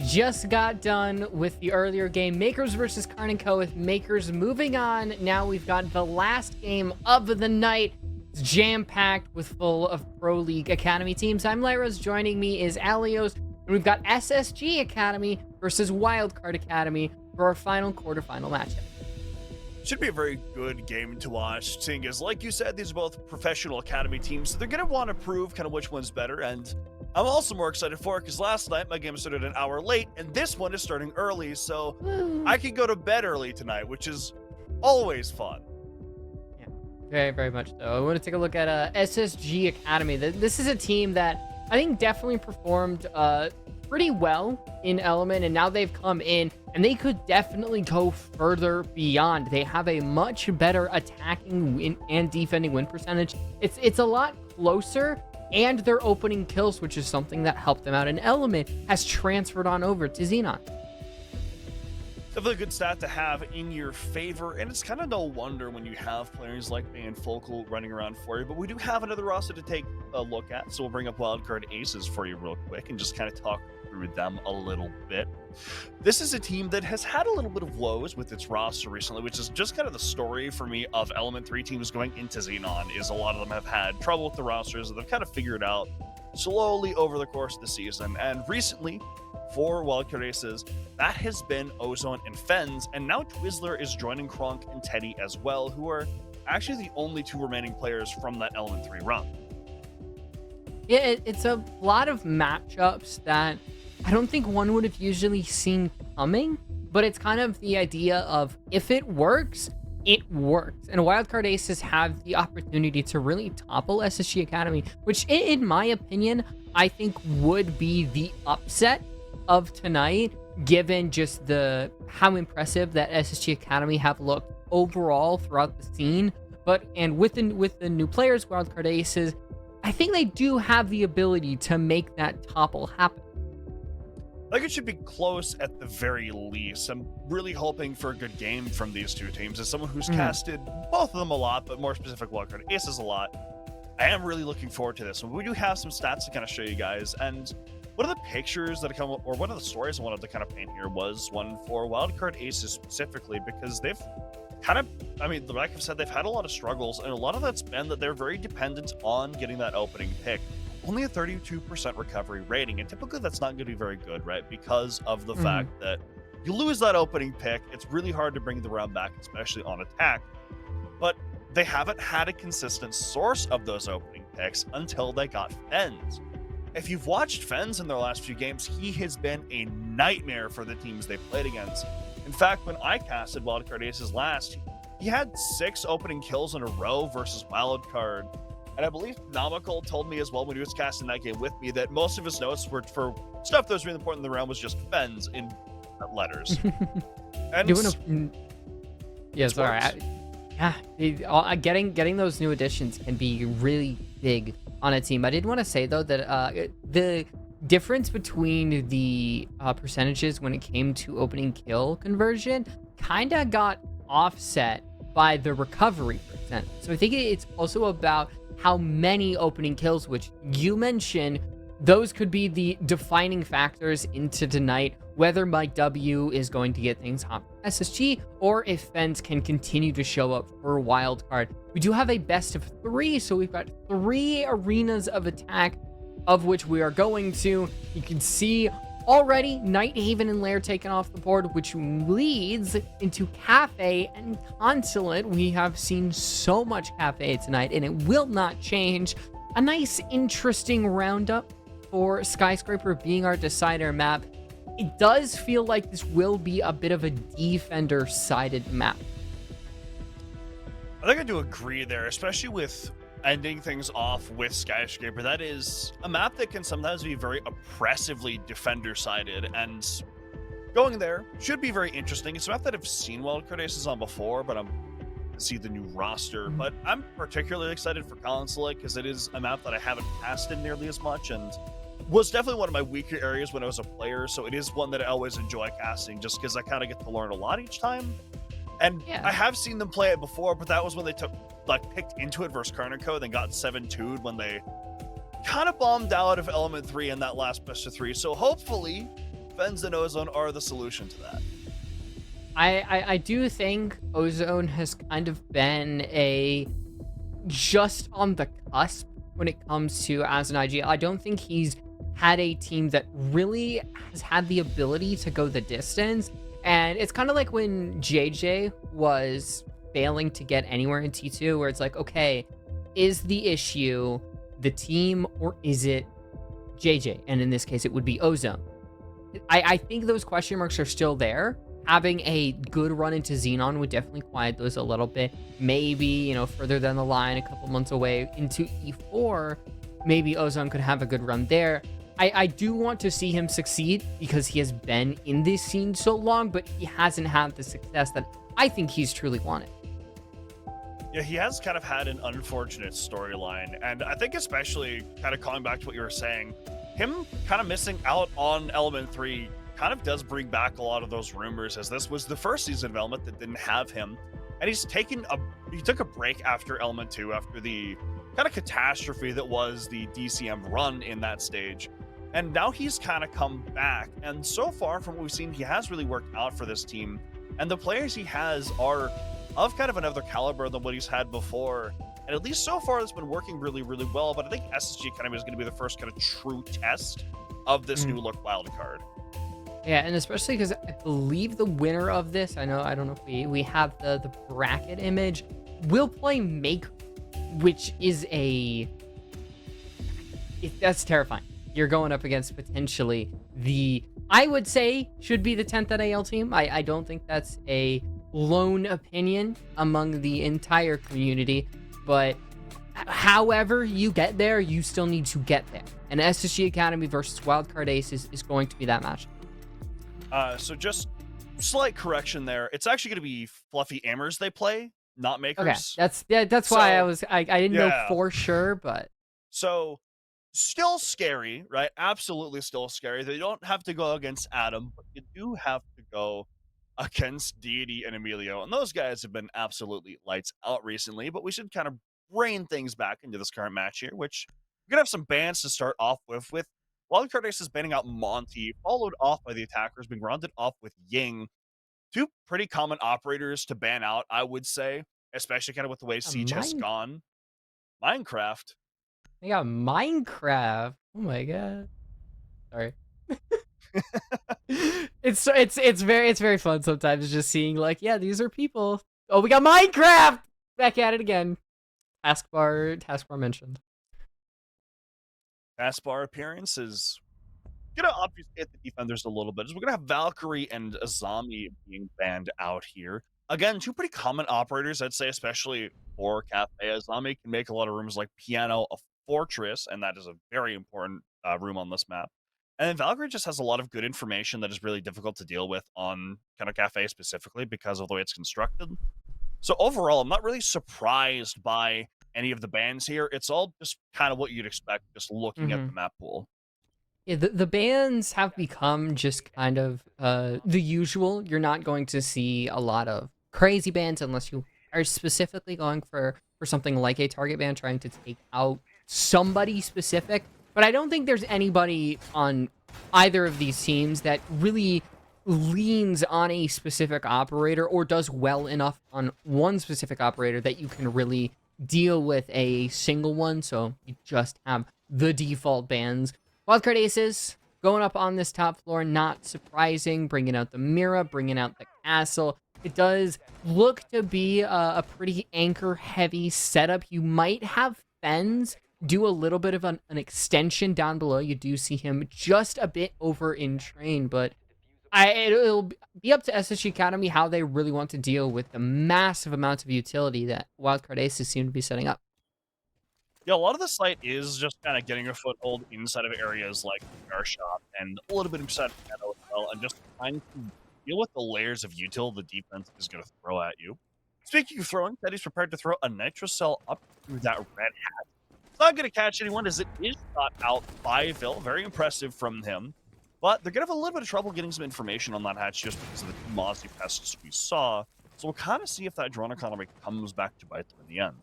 just got done with the earlier game, Makers versus Karn & Co. with Makers moving on. Now we've got the last game of the night. It's jam-packed with full of Pro League Academy teams. I'm Lyros. Joining me is Alios. And we've got SSG Academy versus WILDCARD Academy for our final quarterfinal matchup. Should be a very good game to watch, seeing as, like you said, these are both professional academy teams, so they're going to want to prove kind of which one's better. And I'm also more excited for it because last night my game started an hour late, and this one is starting early, so I can go to bed early tonight, which is always fun. Yeah, very, very much so. I want to take a look at SSG Academy. This is a team that I think definitely performed pretty well in Element, and now they've come in and they could definitely go further beyond. They have a much better attacking win and defending win percentage. It's a lot closer, and their opening kills, which is something that helped them out in Element, has transferred on over to Xenon. Definitely a good stat to have in your favor, and it's kind of no wonder when you have players like May and Focal running around for you, but we do have another roster to take a look at, so we'll bring up Wildcard ACES for you real quick and just kind of talk through them a little bit. This is a team that has had a little bit of woes with its roster recently, which is just kind of the story for me of Element 3 teams going into Xenon, is a lot of them have had trouble with the rosters that they've kind of figured out slowly over the course of the season, and recently, for Wildcard ACES, that has been Ozone and Fens, and now Twizzler is joining Kronk and Teddy as well, who are actually the only two remaining players from that Element 3 run. Yeah, it's a lot of matchups that I don't think one would have usually seen coming, but it's kind of the idea of if it works, it works. And Wildcard Aces have the opportunity to really topple SSG Academy, which in my opinion, I think would be the upset of tonight, given just how impressive that SSG Academy have looked overall throughout the scene. And with the new players, Wildcard Aces, I think they do have the ability to make that topple happen. I think it should be close at the very least. I'm really hoping for a good game from these two teams. As someone who's casted both of them a lot, but more specific Wildcard Aces a lot, I am really looking forward to this. And we do have some stats to kind of show you guys. And one of the pictures that come, or one of the stories I wanted to kind of paint here was one for Wildcard Aces specifically, because they've kind of, like I've said, they've had a lot of struggles, and a lot of that's been that they're very dependent on getting that opening pick. Only a 32% recovery rating, and typically that's not going to be very good, right? Because of the fact that you lose that opening pick, it's really hard to bring the round back, especially on attack. But they haven't had a consistent source of those opening picks until they got Fens. If you've watched Fens in their last few games, he has been a nightmare for the teams they've played against. In fact, when I casted Wildcard Aces last, he had 6 opening kills in a row versus Wildcard. And I believe Nomical told me as well when he was casting that game with me that most of his notes were for stuff that was really important in the round was just Fens in letters. And getting those new additions can be really big on a team. I did want to say though that the difference between the percentages when it came to opening kill conversion kind of got offset by the recovery percent. So I think it's also about how many opening kills, which you mentioned, those could be the defining factors into tonight, whether Mike W is going to get things on SSG or if Fens can continue to show up for Wildcard. We do have a best of 3, so we've got 3 arenas of attack, of which we are going to. You can see already Nighthaven and Lair taken off the board, which leads into Cafe and Consulate. We have seen so much Cafe tonight, and it will not change. A nice, interesting roundup for Skyscraper being our decider map. It does feel like this will be a bit of a defender-sided map. I think I do agree there, especially with ending things off with Skyscraper. That is a map that can sometimes be very oppressively defender-sided, and going there should be very interesting. It's a map that I've seen Wildcard Aces on before, but I'm see the new roster. But I'm particularly excited for Consulate because it is a map that I haven't casted nearly as much, and was definitely one of my weaker areas when I was a player, so it is one that I always enjoy casting just because I kind of get to learn a lot each time. And yeah, I have seen them play it before, but that was when they picked into it versus Karn & Co, then got 7-2'd when they kind of bombed out of Element 3 in that last best of 3. So hopefully Benz and Ozone are the solution to that. I do think Ozone has kind of been just on the cusp when it comes to as an IGL. I don't think he's had a team that really has had the ability to go the distance. And it's kind of like when JJ was failing to get anywhere in T2, where it's like, okay, is the issue the team or is it JJ? And in this case, it would be Ozone. I think those question marks are still there. Having a good run into Xenon would definitely quiet those a little bit. Maybe, you know, further down the line, a couple months away into E4, maybe Ozone could have a good run there. I do want to see him succeed because he has been in this scene so long, but he hasn't had the success that I think he's truly wanted. Yeah, he has kind of had an unfortunate storyline, and I think especially kind of calling back to what you were saying, him kind of missing out on Element 3 kind of does bring back a lot of those rumors, as this was the first season of Element that didn't have him, and he took a break after Element 2, after the kind of catastrophe that was the DCM run in that stage. And now he's kind of come back, and so far from what we've seen, he has really worked out for this team, and the players he has are of kind of another caliber than what he's had before, and at least so far it's been working really, really well. But I think SSG kind of is going to be the first kind of true test of this new look wildcard. Yeah, and especially because I believe the winner of this, I don't know if we have the bracket image, will play Make, which is that's terrifying. You're going up against potentially I would say, should be the 10th at AL team. I don't think that's a lone opinion among the entire community, but however you get there, you still need to get there. And SSG Academy versus Wildcard ACES is going to be that match. So just slight correction there. It's actually going to be Fluffy Amers they play, not Makers. Okay, that's why I didn't know for sure, but so still scary, right? Absolutely still scary. They don't have to go against Adam, but you do have to go against Deity and Emilio, and those guys have been absolutely lights out recently. But we should kind of rein things back into this current match here, which we're gonna have some bans to start off with Wildcard Aces banning out Monty, followed off by the attackers being rounded off with Ying. Two pretty common operators to ban out, I would say, especially kind of with the way Siege has gone. Minecraft. They got Minecraft. Oh my god. Sorry. It's very fun sometimes just seeing like, yeah, these are people. Oh, we got Minecraft back at it again. Taskbar mentioned. Taskbar appearance is gonna obfuscate the defenders a little bit, as we're gonna have Valkyrie and Azami being banned out here. Again, two pretty common operators, I'd say, especially for Cafe. Azami can make a lot of rooms like Piano a fortress, and that is a very important room on this map. And then Valkyrie just has a lot of good information that is really difficult to deal with on kind of Cafe specifically because of the way it's constructed. So overall, I'm not really surprised by any of the bans here. It's all just kind of what you'd expect just looking at the map pool. Yeah, the bans have become just kind of the usual. You're not going to see a lot of crazy bans unless you are specifically going for something like a target ban, trying to take out somebody specific. But I don't think there's anybody on either of these teams that really leans on a specific operator or does well enough on one specific operator that you can really deal with a single one. So you just have the default bans. Wildcard Aces going up on this top floor, not surprising, bringing out the Mira, bringing out the castle. It does look to be a pretty anchor-heavy setup. You might have Fens do a little bit of an extension down below. You do see him just a bit over in train, but it'll be up to SSG Academy how they really want to deal with the massive amounts of utility that Wildcard Aces seem to be setting up. Yeah, a lot of the site is just kind of getting a foothold inside of areas like the car shop and a little bit inside of Piano as well, and just trying to deal with the layers of util the defense is going to throw at you. Speaking of throwing, Teddy's prepared to throw a Nitro Cell up through that red hat. It's not going to catch anyone as it is shot out by Phil. Very impressive from him. But they're going to have a little bit of trouble getting some information on that hatch just because of the Mozzie pests we saw. So we'll kind of see if that drone economy comes back to bite them in the end.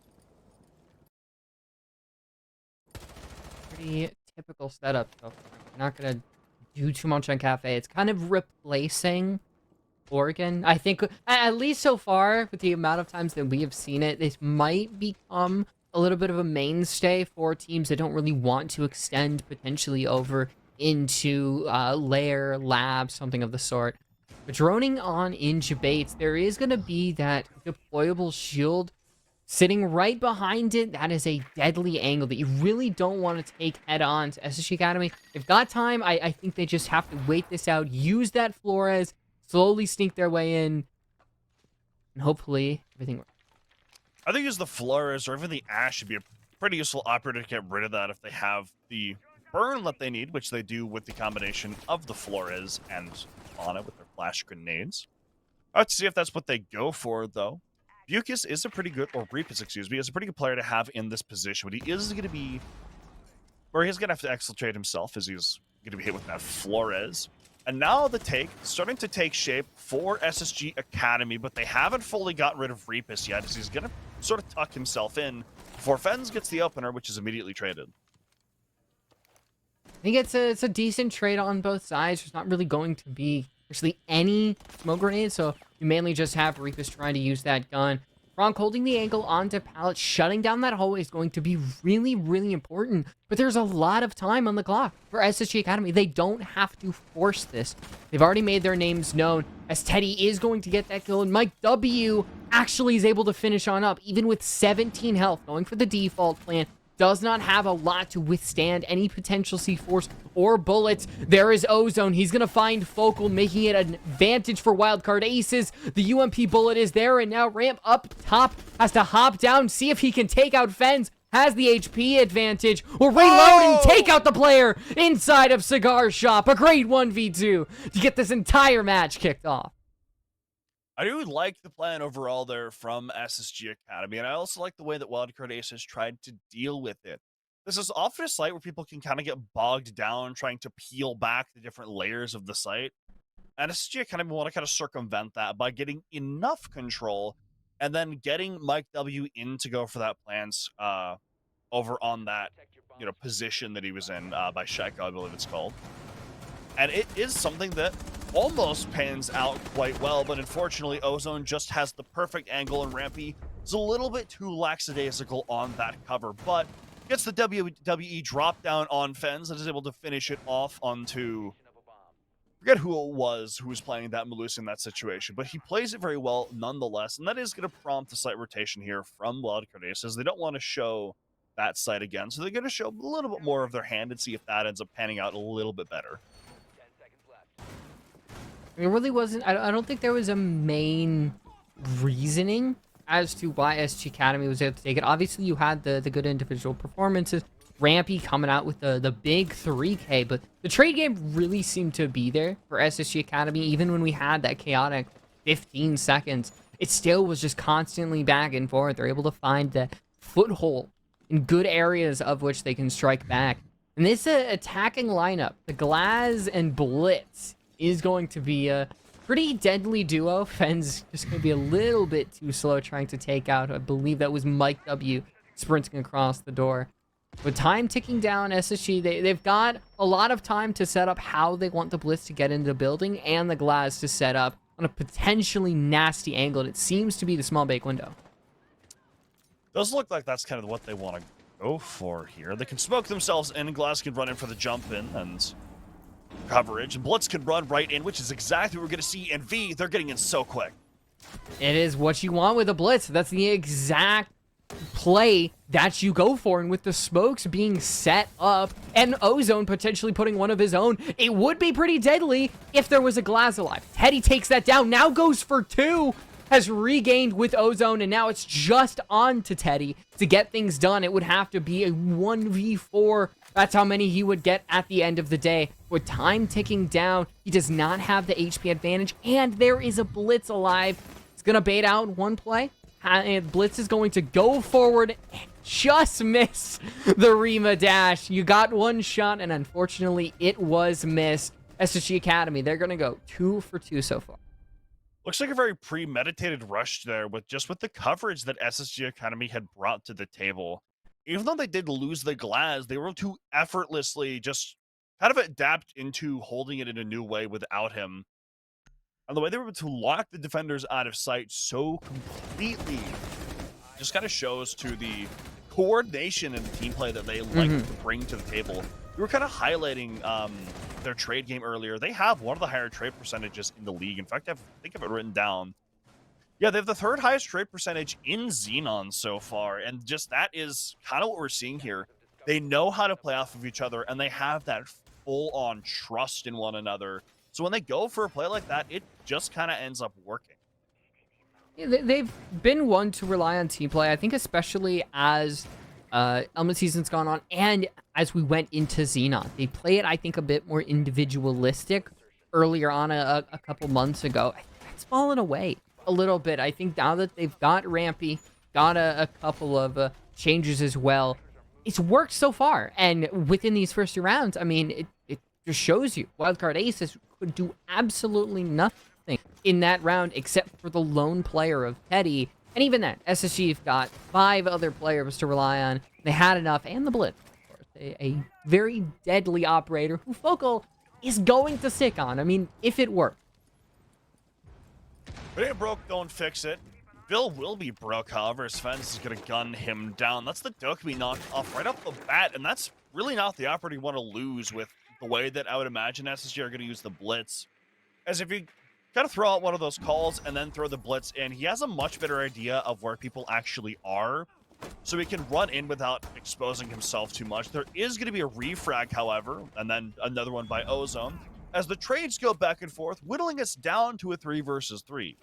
Pretty typical setup so far. We're not going to do too much on Cafe. It's kind of replacing Oregon. I think, at least so far, with the amount of times that we have seen it, this might become a little bit of a mainstay for teams that don't really want to extend potentially over into Lair, Lab, something of the sort. But droning on into Bates, there is going to be that deployable shield sitting right behind it. That is a deadly angle that you really don't want to take head on to SSG Academy. They've got time. I think they just have to wait this out, use that Flores, slowly sneak their way in, and hopefully everything works. I think the Flores or even the Ash should be a pretty useful operator to get rid of that if they have the burn that they need, which they do with the combination of the Flores and Fauna with their flash grenades. Let's see if that's what they go for, though. Bucus is a pretty good, or Reapus, excuse me, is a pretty good player to have in this position, but he is going to be, or he's going to have to exfiltrate himself as he's going to be hit with that Flores. And now the take, starting to take shape for SSG Academy, but they haven't fully gotten rid of Reapus yet, as he's going to sort of tuck himself in before Fens gets the opener, which is immediately traded. I think it's a decent trade on both sides. There's not really going to be actually any smoke grenades, so you mainly just have Reapus trying to use that gun. Frank holding the angle onto Pallet, shutting down that hallway is going to be really, really important. But there's a lot of time on the clock for SSG Academy. They don't have to force this. They've already made their names known, as Teddy is going to get that kill, and Mike W actually is able to finish on up, even with 17 health, going for the default plan. Does not have a lot to withstand any potential C4s or bullets. There is Ozone. He's going to find Focal, making it an advantage for Wildcard Aces. The UMP bullet is there, and now Ramp up top has to hop down, see if he can take out Fens. Has the HP advantage. Will reload and take out the player inside of Cigar Shop. A great 1v2 to get this entire match kicked off. I do like the plan overall there from SSG Academy, and I also like the way that Wildcard Aces tried to deal with it. This is often a site where people can kind of get bogged down trying to peel back the different layers of the site. And SSG Academy want to kind of circumvent that by getting enough control and then getting Mike W in to go for that plans over on that position that he was in by Shaiko, I believe it's called. And it is something that almost pans out quite well, but unfortunately Ozone just has the perfect angle, and Rampy is a little bit too lackadaisical on that cover, but gets the WWE drop down on Fens and is able to finish it off onto, forget who it was who was playing that Malus in that situation, but he plays it very well nonetheless, and that is going to prompt a site rotation here from Wildcard Aces. They don't want to show that site again, so they're going to show a little bit more of their hand and see if that ends up panning out a little bit better. It really wasn't, I don't think there was a main reasoning as to why SG Academy was able to take it. Obviously, you had the good individual performances, Rampy coming out with the big 3K, but the trade game really seemed to be there for SSG Academy. Even when we had that chaotic 15 seconds, it still was just constantly back and forth. They're able to find the foothold in good areas of which they can strike back. And this attacking lineup, the Glaz and Blitz, is going to be a pretty deadly duo. Fen's just going to be a little bit too slow trying to take out, I believe that was Mike W sprinting across the door. With time ticking down, SSG, they've got a lot of time to set up how they want the Blitz to get into the building and the Glaz to set up on a potentially nasty angle. And it seems to be the small bake window. Does look like that's kind of what they want to go for here. They can smoke themselves in, and Glaz can run in for the jump in and coverage, and Blitz can run right in, which is exactly what we're going to see. And V, they're getting in so quick. It is what you want with a Blitz. That's the exact play that you go for, and with the smokes being set up and Ozone potentially putting one of his own, it would be pretty deadly if there was a Glaz alive. Teddy takes that down, now goes for two, has regained with Ozone, and now it's just on to Teddy to get things done. It would have to be a 1v4. That's how many he would get at the end of the day. With time ticking down, he does not have the HP advantage, and there is a Blitz alive. It's going to bait out one play, and Blitz is going to go forward and just miss the Rima dash. You got one shot, and unfortunately, it was missed. SSG Academy, they're going to go 2 for 2 so far. Looks like a very premeditated rush there with the coverage that SSG Academy had brought to the table. Even though they did lose the Glaz, they were able to effortlessly just kind of adapt into holding it in a new way without him. And the way they were able to lock the defenders out of sight so completely just kind of shows to the coordination and the team play that they like to bring to the table. We were kind of highlighting their trade game earlier. They have one of the higher trade percentages in the league. In fact, I think I have it written down. Yeah, they have the third highest trade percentage in Xenon so far, and just that is kind of what we're seeing here. They know how to play off of each other, and they have that full-on trust in one another. So when they go for a play like that, it just kind of ends up working. Yeah, they've been one to rely on team play. I think especially as Element Season's gone on, and as we went into Xenon. They play it, I think, a bit more individualistic earlier on a couple months ago. It's fallen away a little bit. I think now that they've got Rampy, got a couple of changes as well, it's worked so far. And within these first 2 rounds, I mean, it just shows you Wildcard ACES could do absolutely nothing in that round except for the lone player of Teddy. And even then, SSG got 5 other players to rely on. They had enough, and the Blitz, of course, a very deadly operator who Focal is going to stick on. I mean, if it works. But it broke, don't fix it. Bill will be broke, however. Sven is going to gun him down. That's the Dokkaebi knocked off right off the bat, and that's really not the operator you want to lose with the way that I would imagine SSG are going to use the Blitz. As if you kind of throw out one of those calls and then throw the Blitz in, he has a much better idea of where people actually are, so he can run in without exposing himself too much. There is going to be a refrag, however, and then another one by Ozone, as the trades go back and forth, whittling us down to a 3 versus 3.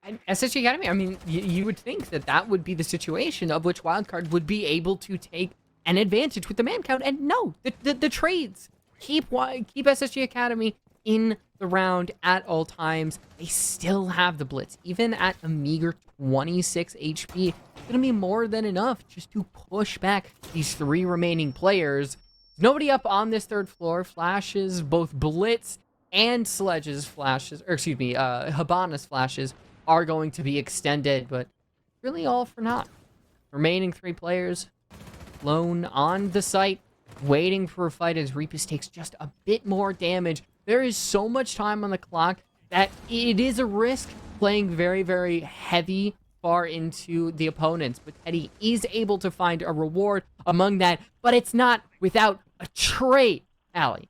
And SSG Academy, I mean, you would think that that would be the situation of which Wildcard would be able to take an advantage with the man count, and no, the trades keep SSG Academy in the round at all times. They still have the Blitz, even at a meager 26 HP. It's gonna be more than enough just to push back these 3 remaining players. Nobody up on this 3rd floor. Flashes, both Blitz and Sledge's flashes, or excuse me, Hibana's flashes are going to be extended, but really all for naught. Remaining 3 players, lone on the site, waiting for a fight as Reapus takes just a bit more damage. There is so much time on the clock that it is a risk playing very, very heavy far into the opponents, but Teddy is able to find a reward among that, but it's not without a trade, Allie.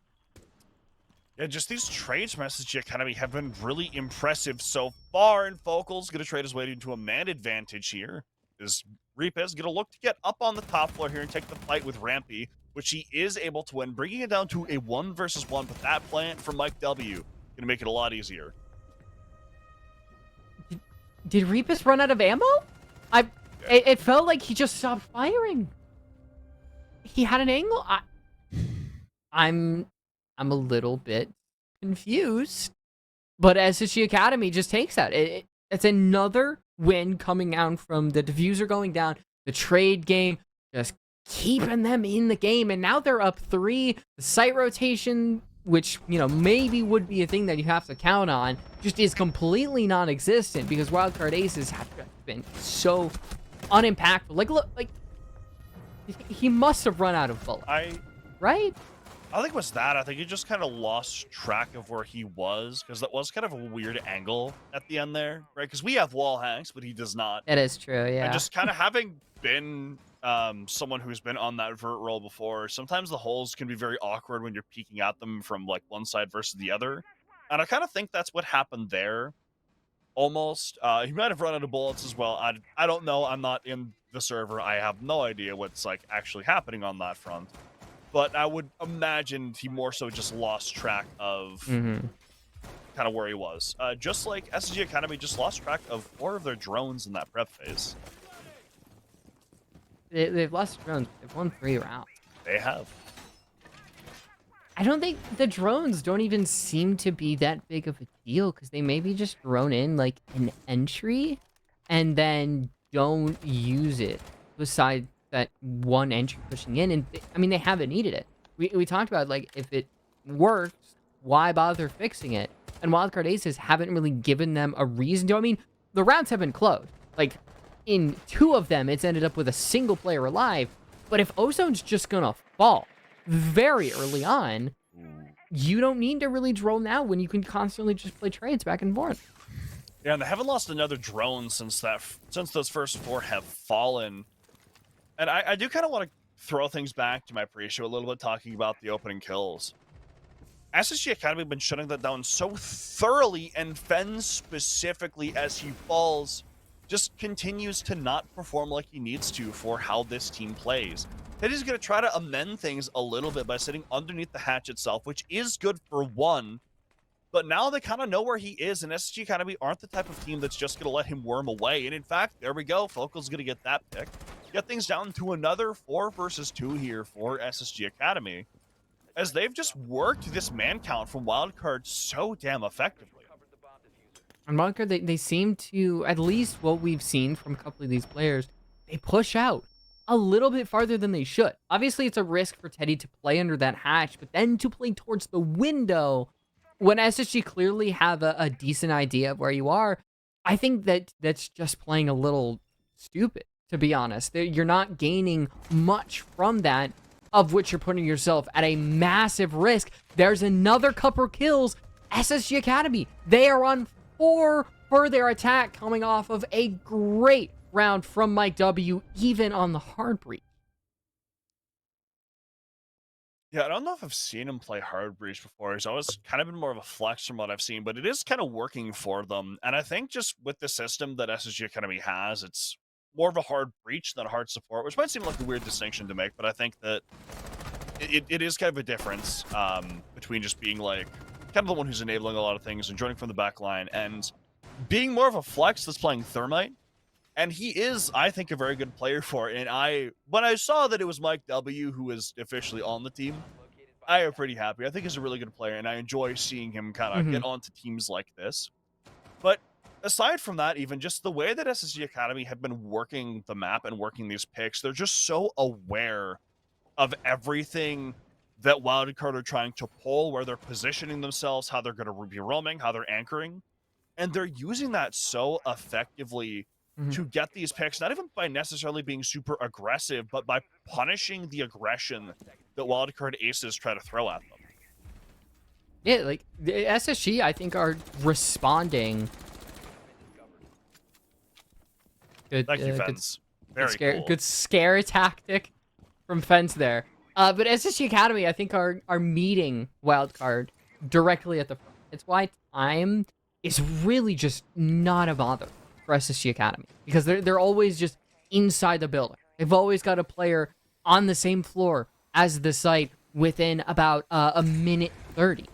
Yeah, just these trades from SSG Academy have been really impressive so far, and Focal's going to trade his way into a man advantage here. Is Reapus going to look to get up on the top floor here and take the fight with Rampy, which he is able to win, bringing it down to a 1 versus 1, but that plant from Mike W. going to make it a lot easier. Did Reapus run out of ammo? It felt like he just stopped firing. He had an angle. I'm a little bit confused, but SSG Academy just takes that. It's another win coming out from the diffuser going down, the trade game, just keeping them in the game, and now they're up 3. The site rotation, which, you know, maybe would be a thing that you have to count on, just is completely non-existent because Wildcard Aces have been so unimpactful. Like, look, like, he must have run out of bullets. Right? I think it was that. I think he just kind of lost track of where he was, because that was kind of a weird angle at the end there, right? Because we have wall hacks, but he does not. It is true, yeah. And just kind of having been someone who's been on that vert roll before, sometimes the holes can be very awkward when you're peeking at them from like one side versus the other. And I kind of think that's what happened there. Almost. He might have run out of bullets as well. I don't know. I'm not in the server. I have no idea what's like actually happening on that front. But I would imagine he more so just lost track of kind of where he was. Just like SSG Academy just lost track of 4 of their drones in that prep phase. They've lost drones. They've won 3 rounds. They have. I don't think the drones don't even seem to be that big of a deal, because they maybe just drone in like an entry and then don't use it besides that one entry pushing in. And I mean, they haven't needed it. We talked about, like, if it works, why bother fixing it? And Wildcard Aces haven't really given them a reason to. I mean, the rounds have been close. Like, in 2 of them, it's ended up with a single player alive. But if Ozone's just gonna fall very early on, you don't need to really drone now when you can constantly just play trades back and forth. Yeah, and they haven't lost another drone since those first 4 have fallen. And I do kind of want to throw things back to my pre-show a little bit, talking about the opening kills. SSG Academy have been shutting that down so thoroughly, and Fen specifically, as he falls, just continues to not perform like he needs to for how this team plays. Teddy's going to try to amend things a little bit by sitting underneath the hatch itself, which is good for one, but now they kind of know where he is, and SSG Academy aren't the type of team that's just going to let him worm away. And in fact, there we go. Focal's going to get that pick. Get things down to another 4 versus 2 here for SSG Academy, as they've just worked this man count from Wildcard so damn effectively. On Wildcard, they seem to, at least what we've seen from a couple of these players, they push out a little bit farther than they should. Obviously, it's a risk for Teddy to play under that hatch, but then to play towards the window, when SSG clearly have a decent idea of where you are, I think that's just playing a little stupid, to be honest. You're not gaining much from that, of which you're putting yourself at a massive risk. There's another couple kills. SSG Academy, they are on 4 for their attack, coming off of a great round from Mike W, even on the hard breach. Yeah, I don't know if I've seen him play hard breach before. He's always kind of been more of a flex from what I've seen, but it is kind of working for them. And I think just with the system that SSG Academy has, it's more of a hard breach than a hard support, which might seem like a weird distinction to make, but I think that it is kind of a difference between just being like kind of the one who's enabling a lot of things and joining from the back line, and being more of a flex that's playing Thermite. And he is, I think, a very good player for it. And when I saw that it was Mike W who was officially on the team, I am pretty happy. I think he's a really good player, and I enjoy seeing him kind of get onto teams like this. But aside from that, even just the way that SSG Academy have been working the map and working these picks, they're just so aware of everything that Wildcard are trying to pull, where they're positioning themselves, how they're going to be roaming, how they're anchoring. And they're using that so effectively to get these picks, not even by necessarily being super aggressive, but by punishing the aggression that Wildcard Aces try to throw at them. Yeah, like, the SSG, I think, are responding. Good, Thank you, Fens. Very cool. Good scare tactic from Fens there. But SSG Academy, I think, are meeting Wildcard directly at the front. It's why time is really just not a bother for SSG Academy, because they're always just inside the building. They've always got a player on the same floor as the site within about a minute 30.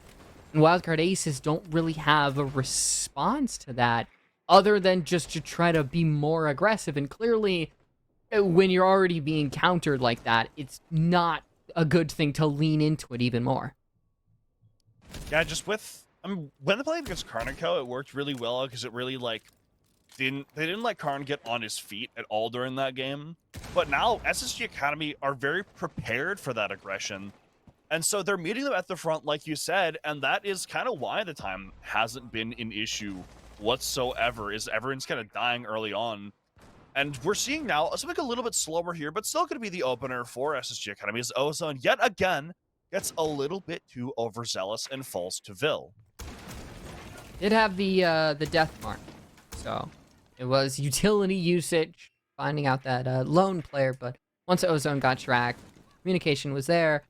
And Wildcard Aces don't really have a response to that, other than just to try to be more aggressive. And clearly, when you're already being countered like that, it's not a good thing to lean into it even more. Yeah, just with when they played against Carnico, it worked really well, because it really they didn't let Karn get on his feet at all during that game. But now SSG Academy are very prepared for that aggression, and so they're meeting them at the front, like you said, and that is kind of why the time hasn't been an issue whatsoever, is everyone's kind of dying early on. And we're seeing now something a little bit slower here, but still going to be the opener for SSG Academy, as Ozone yet again gets a little bit too overzealous and falls to Vil. Did have the death mark, so it was utility usage, finding out that lone player, but once Ozone got tracked, communication was there,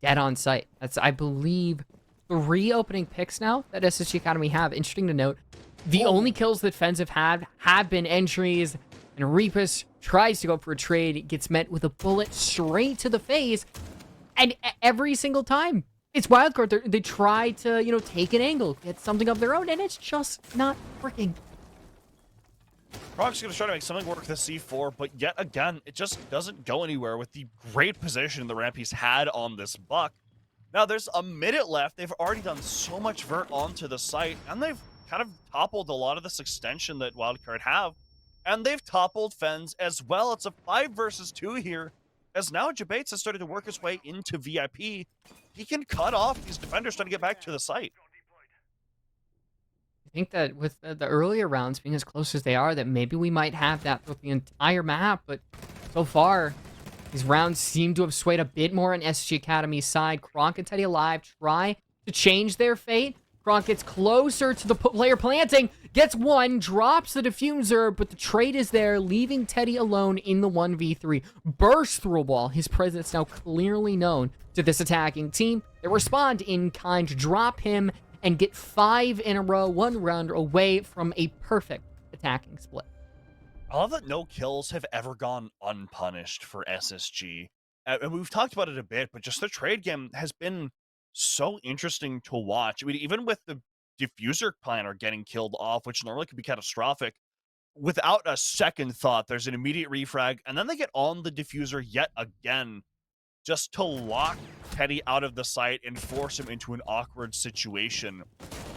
dead on site. That's, I believe, 3 opening picks now that SSG Academy have. Interesting to note, the only kills that Fens have had have been entries, and Reapus tries to go for a trade, gets met with a bullet straight to the face, and every single time, it's Wildcard. They try to, take an angle, get something of their own, and it's just not working. Probably going to try to make something work with the C4, but yet again, it just doesn't go anywhere with the great position the ramp he's had on this buck. Now, there's a minute left. They've already done so much vert onto the site, and they've kind of toppled a lot of this extension that Wildcard have, and they've toppled Fens as well. It's a 5 versus 2 here, as now Jabates has started to work his way into VIP. He can cut off these defenders trying to get back to the site. I think that with the earlier rounds being as close as they are, that maybe we might have that with the entire map, but so far, These rounds seem to have swayed a bit more on SSG Academy's side. Kronk and Teddy Alive try to change their fate. Kronk gets closer to the player planting, gets one, drops the diffuser, but the trade is there, leaving Teddy alone in the 1v3. Bursts through a wall, his presence now clearly known to this attacking team. They respond in kind, drop him, and get 5 in a row, 1 round away from a perfect attacking split. I love that no kills have ever gone unpunished for SSG. And we've talked about it a bit, but just the trade game has been so interesting to watch. I mean, even with the diffuser planner getting killed off, which normally could be catastrophic, without a second thought, there's an immediate refrag, and then they get on the diffuser yet again, just to lock Teddy out of the site and force him into an awkward situation,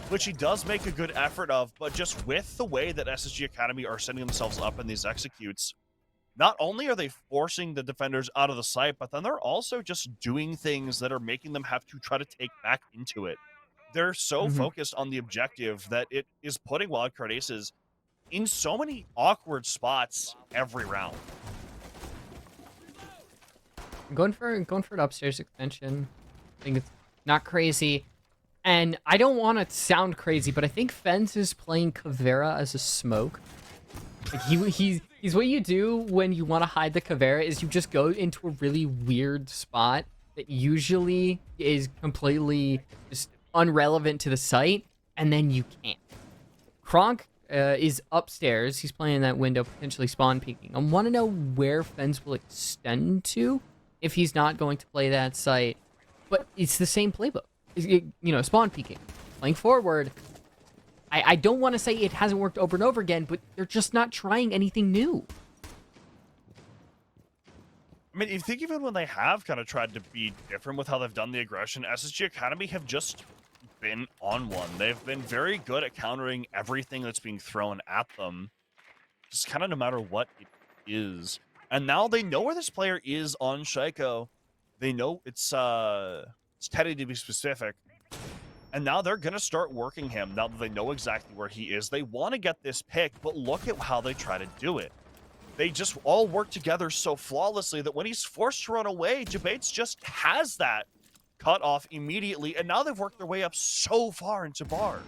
which he does make a good effort of, but just with the way that SSG Academy are setting themselves up in these executes, not only are they forcing the defenders out of the site, but then they're also just doing things that are making them have to try to take back into it. They're so focused on the objective that it is putting Wildcard Aces in so many awkward spots every round. I'm going for an upstairs extension. I think it's not crazy. And I don't want to sound crazy, but I think Fence is playing Caveira as a smoke. Like he's what you do when you want to hide the Caveira is you just go into a really weird spot that usually is completely just irrelevant to the site, and then you can't. Kronk is upstairs. He's playing that window, potentially spawn peeking. I want to know where Fence will extend to if he's not going to play that site. But it's the same playbook. You know, spawn peeking, playing forward. I don't want to say it hasn't worked over and over again, but they're just not trying anything new. I mean, you think even when they have kind of tried to be different with how they've done the aggression, SSG Academy have just been on one. They've been very good at countering everything that's being thrown at them, just kind of no matter what it is. And now they know where this player is on Shaiko. They know it's Teddy to be specific. And now they're going to start working him now that they know exactly where he is. They want to get this pick, but look at how they try to do it. They just all work together so flawlessly that when he's forced to run away, Jabates just has that cut off immediately. And now they've worked their way up so far into bar.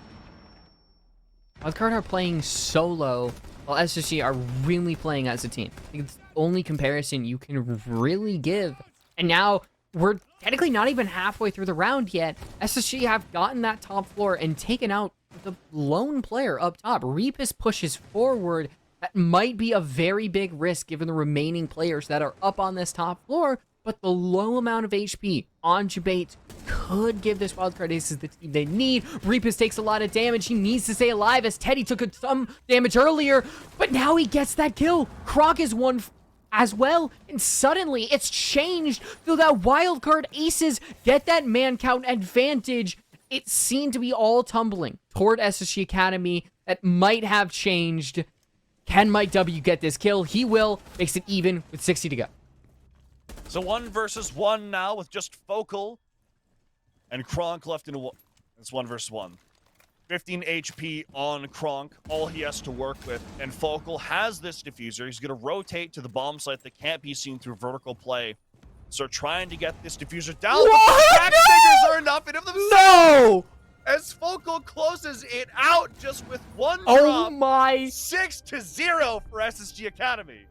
Wildcard are playing solo, while SSG are really playing as a team. I think it's the only comparison you can really give. And now we're technically not even halfway through the round yet. SSG have gotten that top floor and taken out the lone player up top. Reapus pushes forward. That might be a very big risk given the remaining players that are up on this top floor, but the low amount of HP on Jabate could give this Wildcard Aces the team they need. Reapus takes a lot of damage. He needs to stay alive as Teddy took some damage earlier, but now he gets that kill. Kronk is one as well, and suddenly it's changed so that Wildcard Aces get that man count advantage. It seemed to be all tumbling toward SSG Academy. That might have changed. Can Mike W get this kill? He will. Makes it even with 60 to go. So 1 versus 1 now with just Focal and Kronk left in a... It's 1 versus 1. 15 HP on Kronk, all he has to work with, and Focal has this diffuser. He's going to rotate to the bomb site that can't be seen through vertical play. So trying to get this diffuser down, but the back fingers are enough in of themselves! No! As Focal closes it out just with one drop. Oh my! 6-0 for SSG Academy.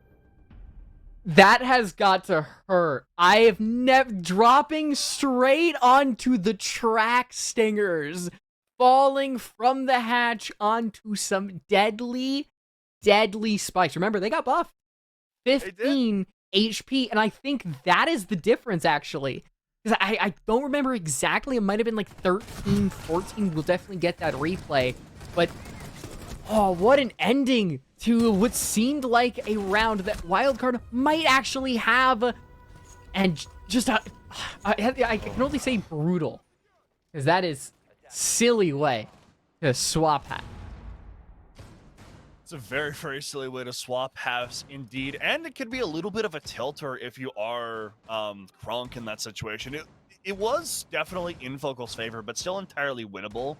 That has got to hurt. I have never... Dropping straight onto the track stingers. Falling from the hatch onto some deadly, deadly spikes. Remember, they got buffed. 15 HP, and I think that is the difference, actually. Because I don't remember exactly. It might have been like 13, 14. We'll definitely get that replay. But, oh, what an ending to what seemed like a round that Wildcard might actually have. And just, I can only say brutal. Because that is... silly way to swap hat. It's a very, very silly way to swap halves indeed. And it could be a little bit of a tilter if you are Kronk in that situation. It was definitely in Focal's favor, but still entirely winnable.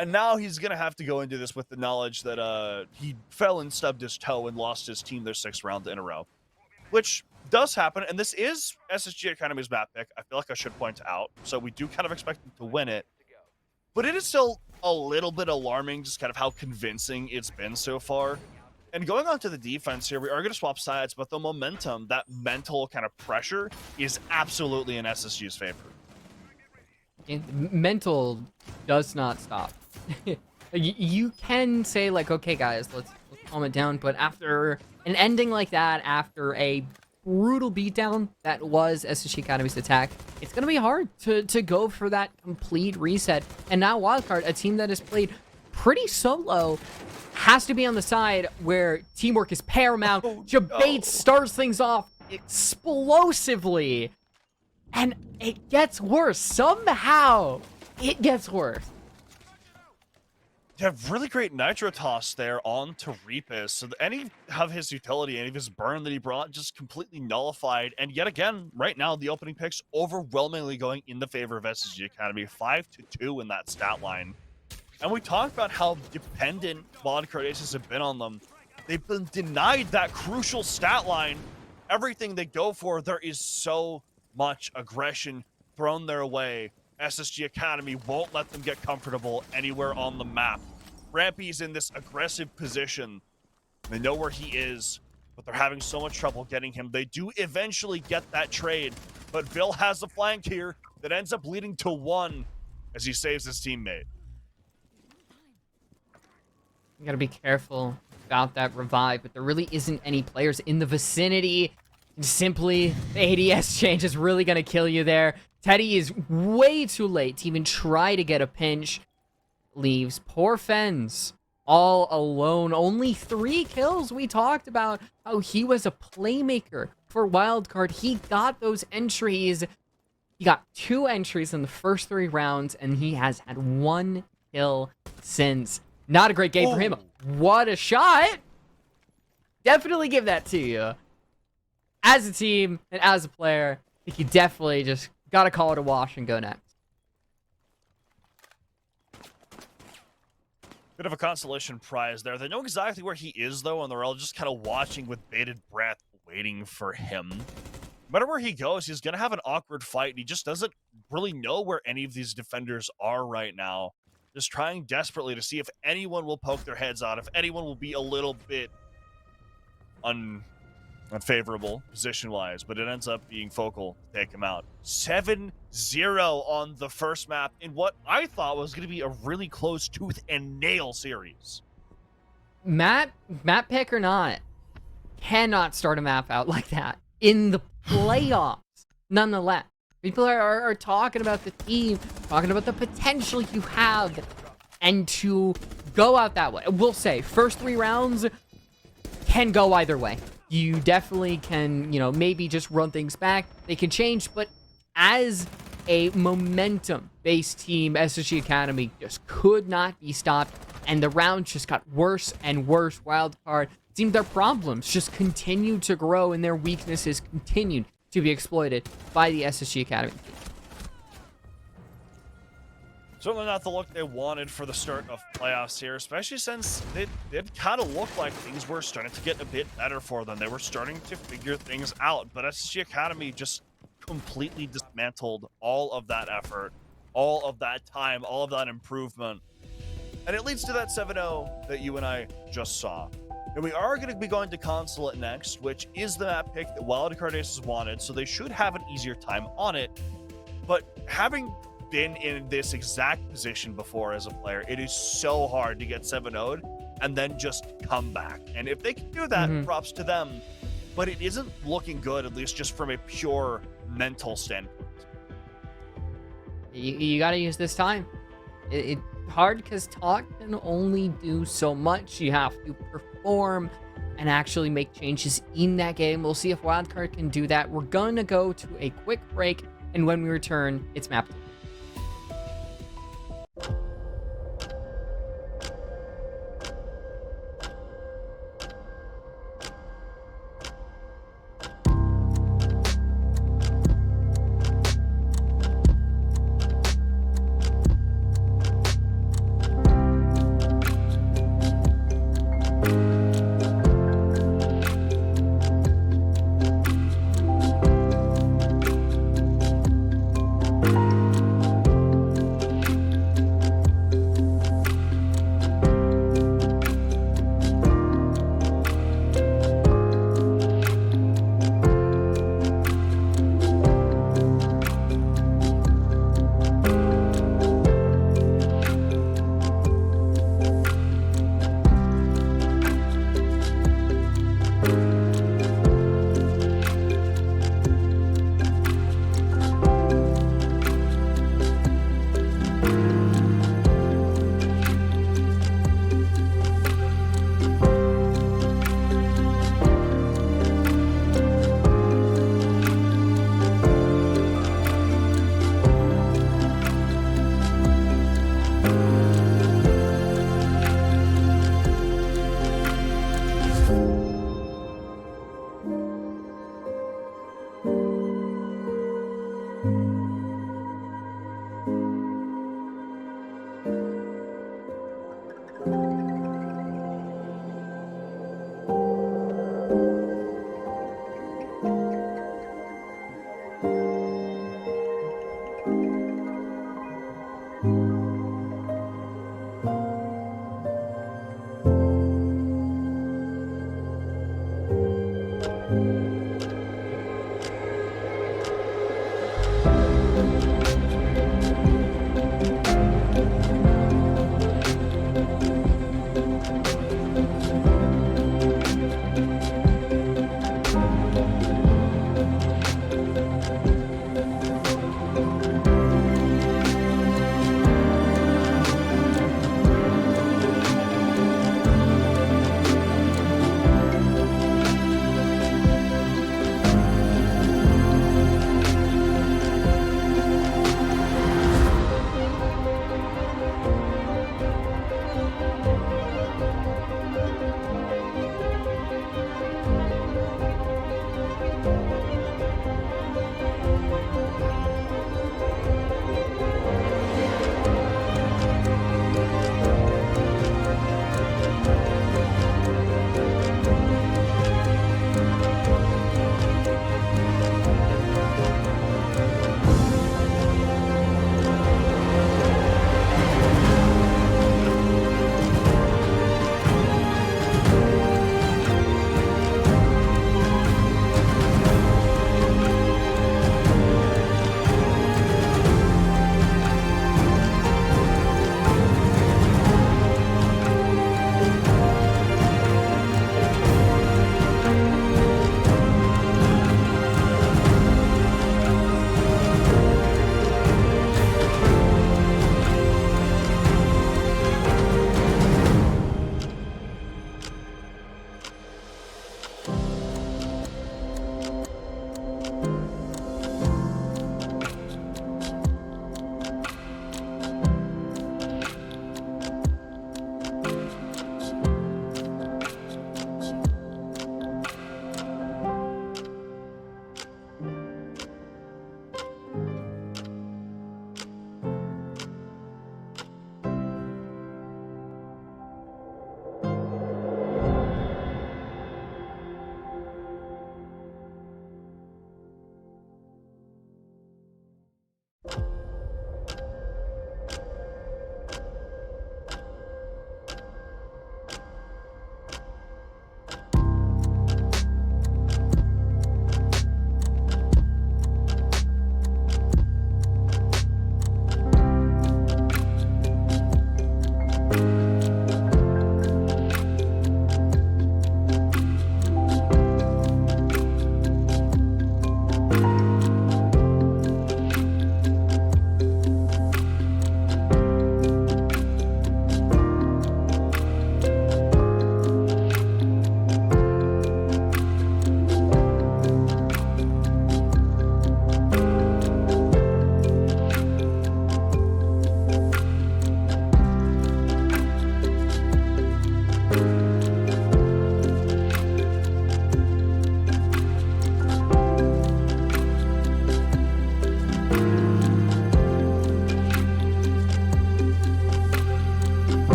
And now he's going to have to go into this with the knowledge that he fell and stubbed his toe and lost his team their 6th round in a row. which does happen. And this is SSG Academy's map pick. I feel like I should point out. So we do kind of expect them to win it. But it is still a little bit alarming, just kind of how convincing it's been so far. And going on to the defense here, we are going to swap sides, but the momentum, that mental kind of pressure, is absolutely in SSG's favor. Mental does not stop. You can say, like, okay, guys, let's calm it down, but after an ending like that, after a brutal beatdown that was SSG Academy's attack, it's going to be hard to go for that complete reset. And now WILDCARD, a team that has played pretty solo, has to be on the side where teamwork is paramount. Jabate starts things off explosively, and it gets worse. Somehow, it gets worse. You have really great Nitro Toss there on to Reapus. So any of his utility, any of his burn that he brought just completely nullified. And yet again, right now, the opening picks overwhelmingly going in the favor of SSG Academy. 5-2 in that stat line. And we talked about how dependent WILDCARD ACES have been on them. They've been denied that crucial stat line. Everything they go for, there is so much aggression thrown their way. SSG Academy won't let them get comfortable anywhere on the map. Rampy's in this aggressive position. They know where he is, but they're having so much trouble getting him. They do eventually get that trade, but Bill has a flank here that ends up leading to 1 as he saves his teammate. You gotta be careful about that revive, but there really isn't any players in the vicinity. Simply, the ADS change is really gonna kill you there. Teddy is way too late to even try to get a pinch. Leaves poor Fens all alone. Only 3 kills. We talked about how he was a playmaker for WILDCARD. He got those entries. He got 2 entries in the first 3 rounds, and he has had 1 kill since. Not a great game for him. What a shot. Definitely give that to you. As a team and as a player, I think you definitely just gotta call it a wash and go next. Bit of a consolation prize there. They know exactly where he is, though, and they're all just kind of watching with bated breath, waiting for him. No matter where he goes, he's going to have an awkward fight, and he just doesn't really know where any of these defenders are right now. Just trying desperately to see if anyone will poke their heads out, if anyone will be a little bit unfavorable position-wise, but it ends up being Focal to take him out. 7-0 on the first map in what I thought was going to be a really close tooth and nail series. Map pick or not, cannot start a map out like that in the playoffs. Nonetheless, people are talking about the team, talking about the potential you have, and to go out that way. We'll say first 3 rounds can go either way. You definitely can, you know, maybe just run things back. They can change, but as a momentum-based team, SSG Academy just could not be stopped, and the rounds just got worse and worse. WILDCARD seemed their problems just continued to grow, and their weaknesses continued to be exploited by the SSG Academy team. Certainly not the look they wanted for the start of playoffs here, especially since it kind of looked like things were starting to get a bit better for them. They were starting to figure things out, but SSG Academy just completely dismantled all of that effort, all of that time, all of that improvement. And it leads to that 7-0 that you and I just saw. And we are going to be going to Consulate next, which is the map pick that WILDCARD ACES wanted, so they should have an easier time on it. But having been in this exact position before as a player, it is so hard to get 7-0'd and then just come back. And if they can do that, props to them. But it isn't looking good, at least just from a pure mental standpoint. You got to use this time. It's hard because talk can only do so much. You have to perform and actually make changes in that game. We'll see if WILDCARD can do that. We're going to go to a quick break, and when we return, it's map 2.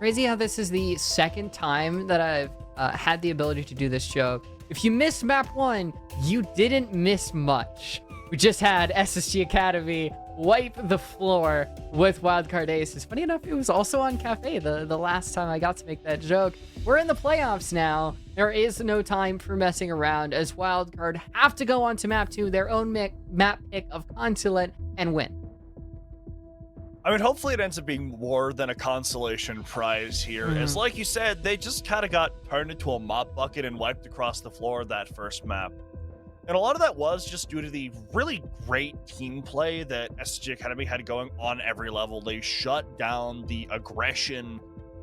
crazy how this is the second time that I've had the ability to do this joke. If you missed map 1, you didn't miss much. We just had SSG Academy wipe the floor with Wildcard Aces. Funny enough, it was also on Cafe the last time I got to make that joke. We're in the playoffs now. There is no time for messing around, as Wildcard have to go on to map 2, their own map pick of Consulate, and win. I mean, hopefully it ends up being more than a consolation prize here. As like you said, they just kind of got turned into a mop bucket and wiped across the floor that first map. And a lot of that was just due to the really great team play that SSG Academy had going on every level. They shut down the aggression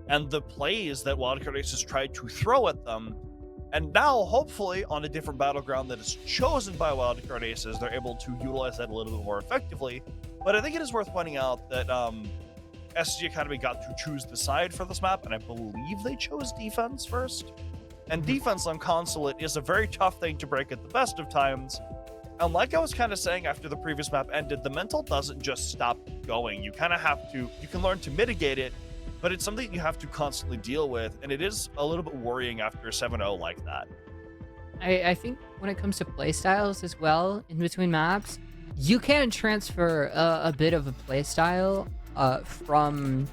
and the plays that Wildcard Aces tried to throw at them. And now, hopefully, on a different battleground that is chosen by Wildcard Aces, they're able to utilize that a little bit more effectively. But I think it is worth pointing out that SSG Academy got to choose the side for this map, and I believe they chose defense first. And defense on Consulate is a very tough thing to break at the best of times. And like I was kind of saying after the previous map ended, the mental doesn't just stop going. You kind of have to, you can learn to mitigate it, but it's something you have to constantly deal with. And it is a little bit worrying after 7-0 like that. I think when it comes to playstyles as well, in between maps, you can transfer a bit of a playstyle from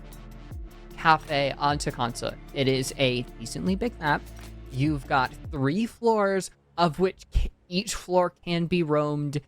Cafe onto Consulate. It is a decently big map. You've got 3 floors, of which each floor can be roamed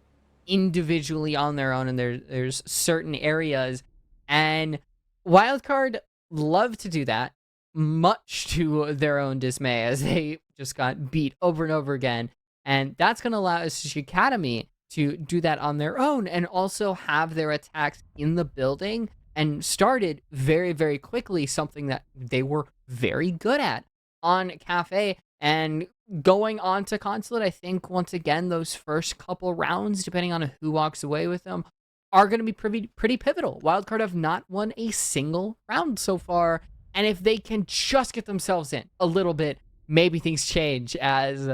individually on their own, and there's certain areas. And Wildcard love to do that, much to their own dismay, as they just got beat over and over again. And that's going to allow SSG Academy to do that on their own, and also have their attacks in the building, and started very, very quickly, something that they were very good at on Cafe. And going on to Consulate, I think, once again, those first couple rounds, depending on who walks away with them, are going to be pretty pivotal. Wildcard have not won a single round so far, and if they can just get themselves in a little bit, maybe things change, as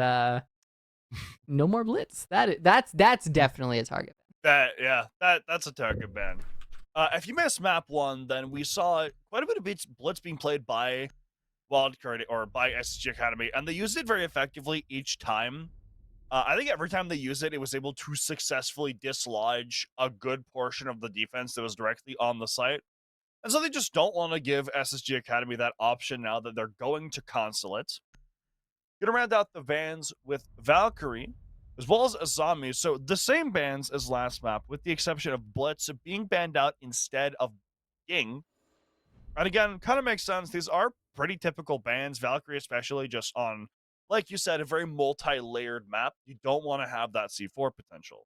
no more blitz. That's definitely a target ban. That's a target ban. If you missed map 1, then we saw quite a bit of blitz being played by Wildcard or by SSG Academy, and they used it very effectively each time. I think every time they used it, it was able to successfully dislodge a good portion of the defense that was directly on the site. And so they just don't want to give SSG Academy that option now that they're going to Consulate. Gonna round out the bans with Valkyrie, as well as Azami. So the same bans as last map, with the exception of Blitz being banned out instead of Ging. And again, kind of makes sense. These are pretty typical bans, Valkyrie especially, just on, like you said, a very multi-layered map. You don't want to have that C4 potential.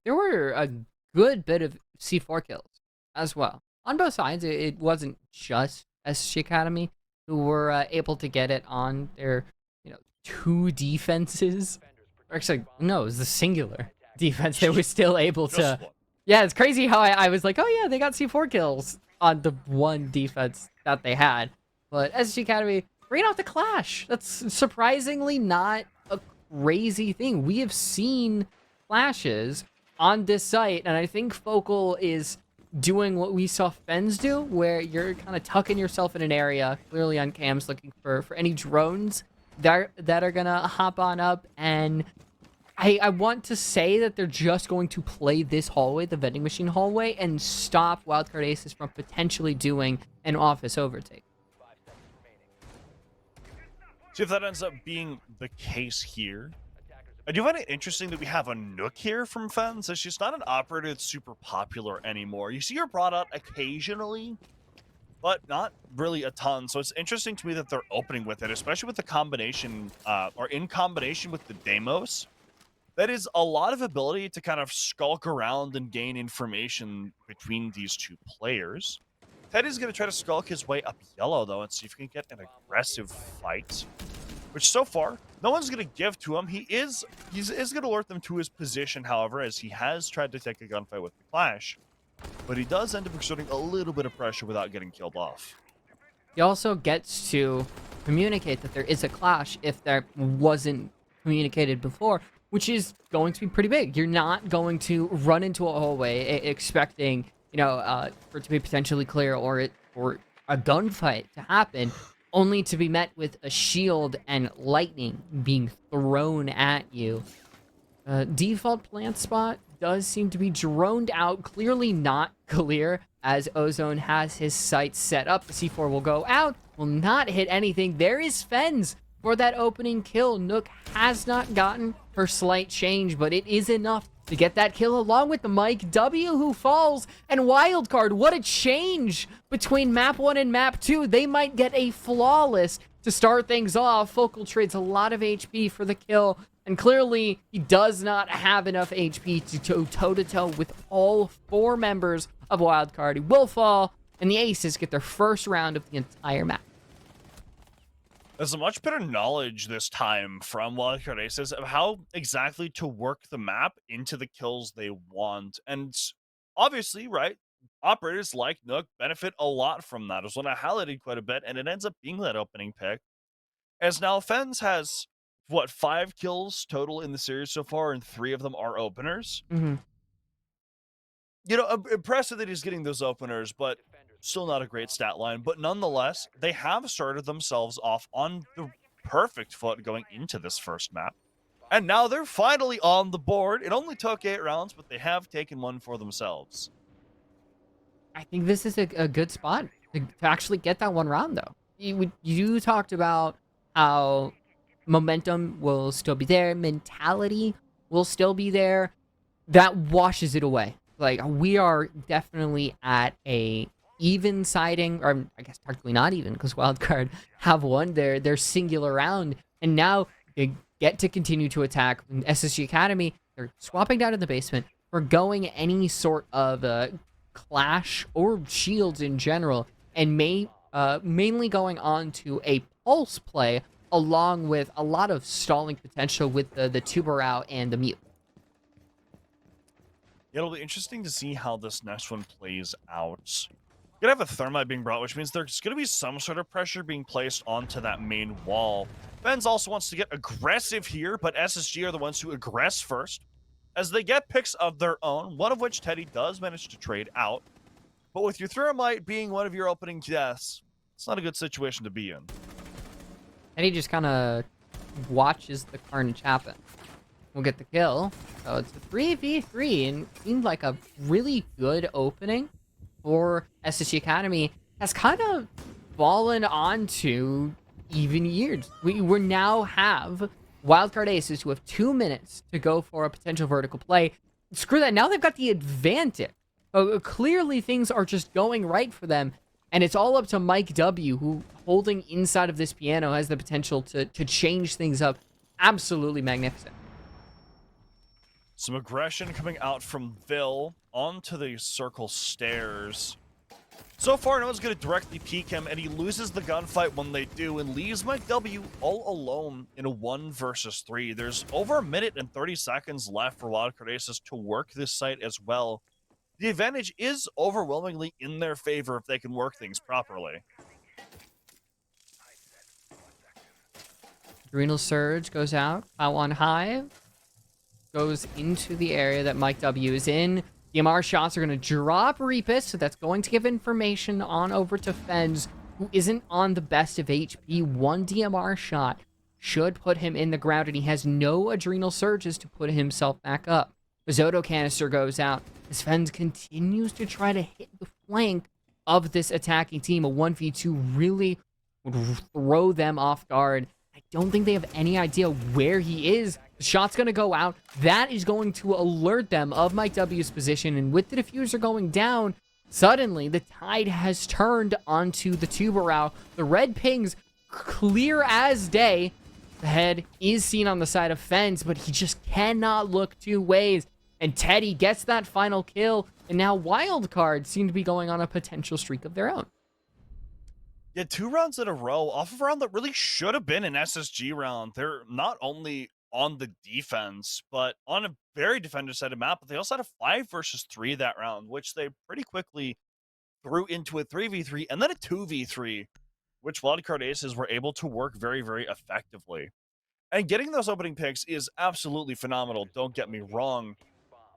There were a good bit of C4 kills as well. On both sides, it wasn't just SSG Academy who were able to get it on their, 2 defenses. Actually, no, it was the singular defense. They were still able to... Yeah, it's crazy how I was like, oh yeah, they got C4 kills on the 1 defense that they had. But SSG Academy, bringing out the Clash. That's surprisingly not a crazy thing. We have seen Clashes on this site, and I think Focal is doing what we saw Fens do, where you're kind of tucking yourself in an area, clearly on cams, looking for any drones that are gonna hop on up. And I want to say that they're just going to play this hallway, the vending machine hallway, and stop Wildcard Aces from potentially doing an office overtake. See if that ends up being the case here. I do find it interesting that we have a Nook here from Fens, as she's not an operator that's super popular anymore. You see her brought out occasionally, but not really a ton. So it's interesting to me that they're opening with it, especially with the combination, or in combination with the Deimos. That is a lot of ability to kind of skulk around and gain information between these 2 players. Teddy's going to try to skulk his way up yellow, though, and see if he can get an aggressive fight. Which, so far, no one's going to give to him. He's going to alert them to his position, however, as he has tried to take a gunfight with the Clash. But he does end up exerting a little bit of pressure without getting killed off. He also gets to communicate that there is a Clash if there wasn't communicated before, which is going to be pretty big. You're not going to run into a hallway expecting, for it to be potentially clear, or a gunfight to happen, only to be met with a shield and lightning being thrown at you. Default plant spot does seem to be droned out, clearly not clear, as Ozone has his sights set up. The C4 will go out, will not hit anything. There is Fens for that opening kill. Nook has not gotten her slight change, but it is enough to get that kill along with the Mike W, who falls. And Wildcard, what a change between map 1 and map 2. They might get a flawless to start things off. Focal trades a lot of HP for the kill, and clearly he does not have enough HP to go toe-to-toe with all 4 members of Wildcard. He will fall, and the Aces get their first round of the entire map. There's a much better knowledge this time from Wildcard Aces of how exactly to work the map into the kills they want. And obviously, right, operators like Nook benefit a lot from that. It was one I highlighted quite a bit, and it ends up being that opening pick. As now Fens has, what, 5 kills total in the series so far, and 3 of them are openers. Mm-hmm. You know, impressive that he's getting those openers, but still not a great stat line. But nonetheless, they have started themselves off on the perfect foot going into this first map. And now they're finally on the board. It only took 8 rounds, but they have taken one for themselves. I think this is a good spot to actually get that 1 round, though. You talked about how momentum will still be there, mentality will still be there. That washes it away. Like, we are definitely at a even siding, or I guess technically not even, because Wildcard have won their singular round, and now they get to continue to attack. In SSG Academy, they're swapping down in the basement, forgoing any sort of clash or shields in general, and mainly going on to a pulse play, along with a lot of stalling potential with the Tubarão and the Mute. It'll be interesting to see how this next one plays out. You're gonna have a thermite being brought, which means there's gonna be some sort of pressure being placed onto that main wall. Fens also wants to get aggressive here, but SSG are the ones who aggress first, as they get picks of their own, one of which Teddy does manage to trade out. But with your thermite being one of your opening deaths, it's not a good situation to be in. Teddy just kind of watches the carnage happen. We'll get the kill. So it's a 3v3, and it seemed like a really good opening for SSG Academy. Has kind of fallen onto even years. We now have Wildcard Aces who have 2 minutes to go for a potential vertical play. Screw that. Now they've got the advantage. Clearly things are just going right for them, and it's all up to Mike W, who, holding inside of this piano, has the potential to change things up. Absolutely magnificent. Some aggression coming out from Vil onto the circle stairs. So far, no one's going to directly peek him, and he loses the gunfight when they do, and leaves Mike W all alone in a 1 versus 3. There's over 1 minute and 30 seconds left for Wildcard Aces to work this site as well. The advantage is overwhelmingly in their favor if they can work things properly. Adrenal Surge goes out. One Hive goes into the area that Mike W is in. DMR shots are going to drop Reapus, so that's going to give information on over to Fens, who isn't on the best of HP. 1 DMR shot should put him in the ground, and he has no Adrenal Surges to put himself back up. Risotto canister goes out as Fens continues to try to hit the flank of this attacking team. A 1v2 really would throw them off guard. I don't think they have any idea where he is. The shot's going to go out. That is going to alert them of Mike W's position. And with the diffuser going down, suddenly the tide has turned onto the Tubarão. The red pings clear as day. The head is seen on the side of Fens, but he just cannot look 2 ways. And Teddy gets that final kill. And now Wildcard seem to be going on a potential streak of their own. Yeah, 2 rounds in a row off of a round that really should have been an SSG round. They're not only on the defense, but on a very defender-sided map, but they also had a 5 versus 3 that round, which they pretty quickly threw into a 3v3 and then a 2v3, which Wildcard Aces were able to work very, very effectively. And getting those opening picks is absolutely phenomenal, don't get me wrong,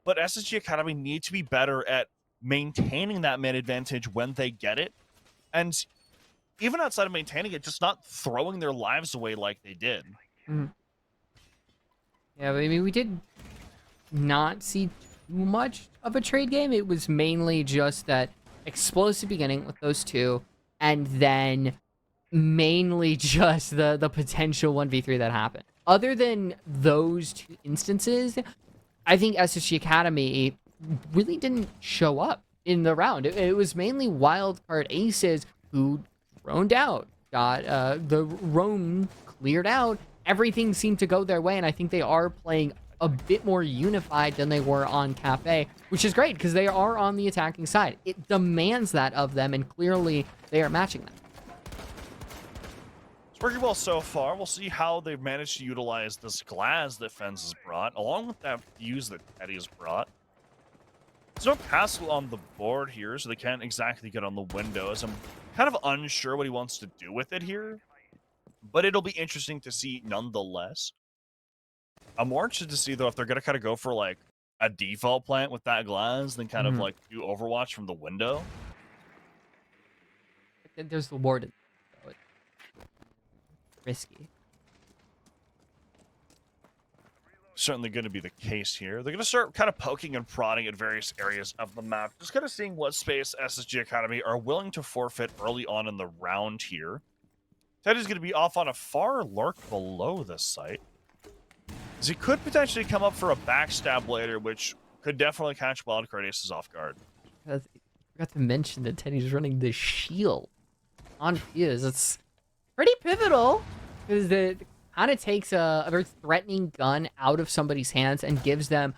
but SSG Academy need to be better at maintaining that man advantage when they get it. And even outside of maintaining it, just not throwing their lives away like they did. Mhm. Yeah, but I mean, we did not see too much of a trade game. It was mainly just that explosive beginning with those two, and then mainly just the potential 1v3 that happened. Other than those two instances, I think SSG Academy really didn't show up in the round. It was mainly wildcard aces who roamed out, got the roam cleared out. Everything seemed to go their way, and I think they are playing a bit more unified than they were on Cafe, which is great because they are on the attacking side. It demands that of them, and clearly they are matching that. It's working well so far. We'll see how they've managed to utilize this glass that Fens has brought, along with that fuse that Teddy has brought. There's no castle on the board here, so they can't exactly get on the windows. I'm kind of unsure what he wants to do with it here, but it'll be interesting to see nonetheless. I'm more interested to see, though, if they're going to kind of go for, like, a default plant with that glass than kind of, like, do Overwatch from the window. There's the warden. So it's risky. Certainly going to be the case here. They're going to start kind of poking and prodding at various areas of the map, just kind of seeing what space SSG Academy are willing to forfeit early on in the round here. Teddy's going to be off on a far lurk below this site, as he could potentially come up for a backstab later, which could definitely catch Wildcard Aces off guard. I forgot to mention that Teddy's running the shield on fuse. It's pretty pivotal because it kind of takes a very threatening gun out of somebody's hands and gives them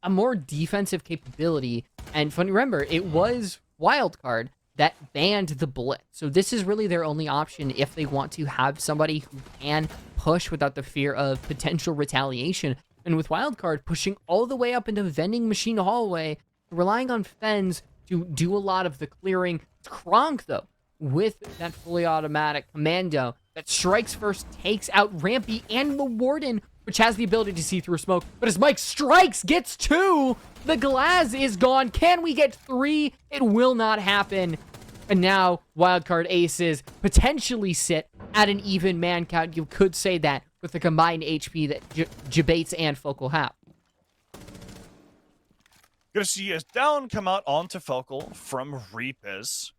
a more defensive capability. And remember, it was Wildcard that banned the bullet. So this is really their only option if they want to have somebody who can push without the fear of potential retaliation. And with Wildcard pushing all the way up into vending machine hallway, relying on Fens to do a lot of the clearing. Kronk, though, with that fully automatic commando that strikes first, takes out Rampy and the Warden, which has the ability to see through smoke. But as Mike strikes, gets two, the glass is gone. Can we get three? It will not happen. And now Wildcard Aces potentially sit at an even man count. You could say that with the combined HP that Jabates and Focal have. Gonna see a down come out onto Focal from Reapis.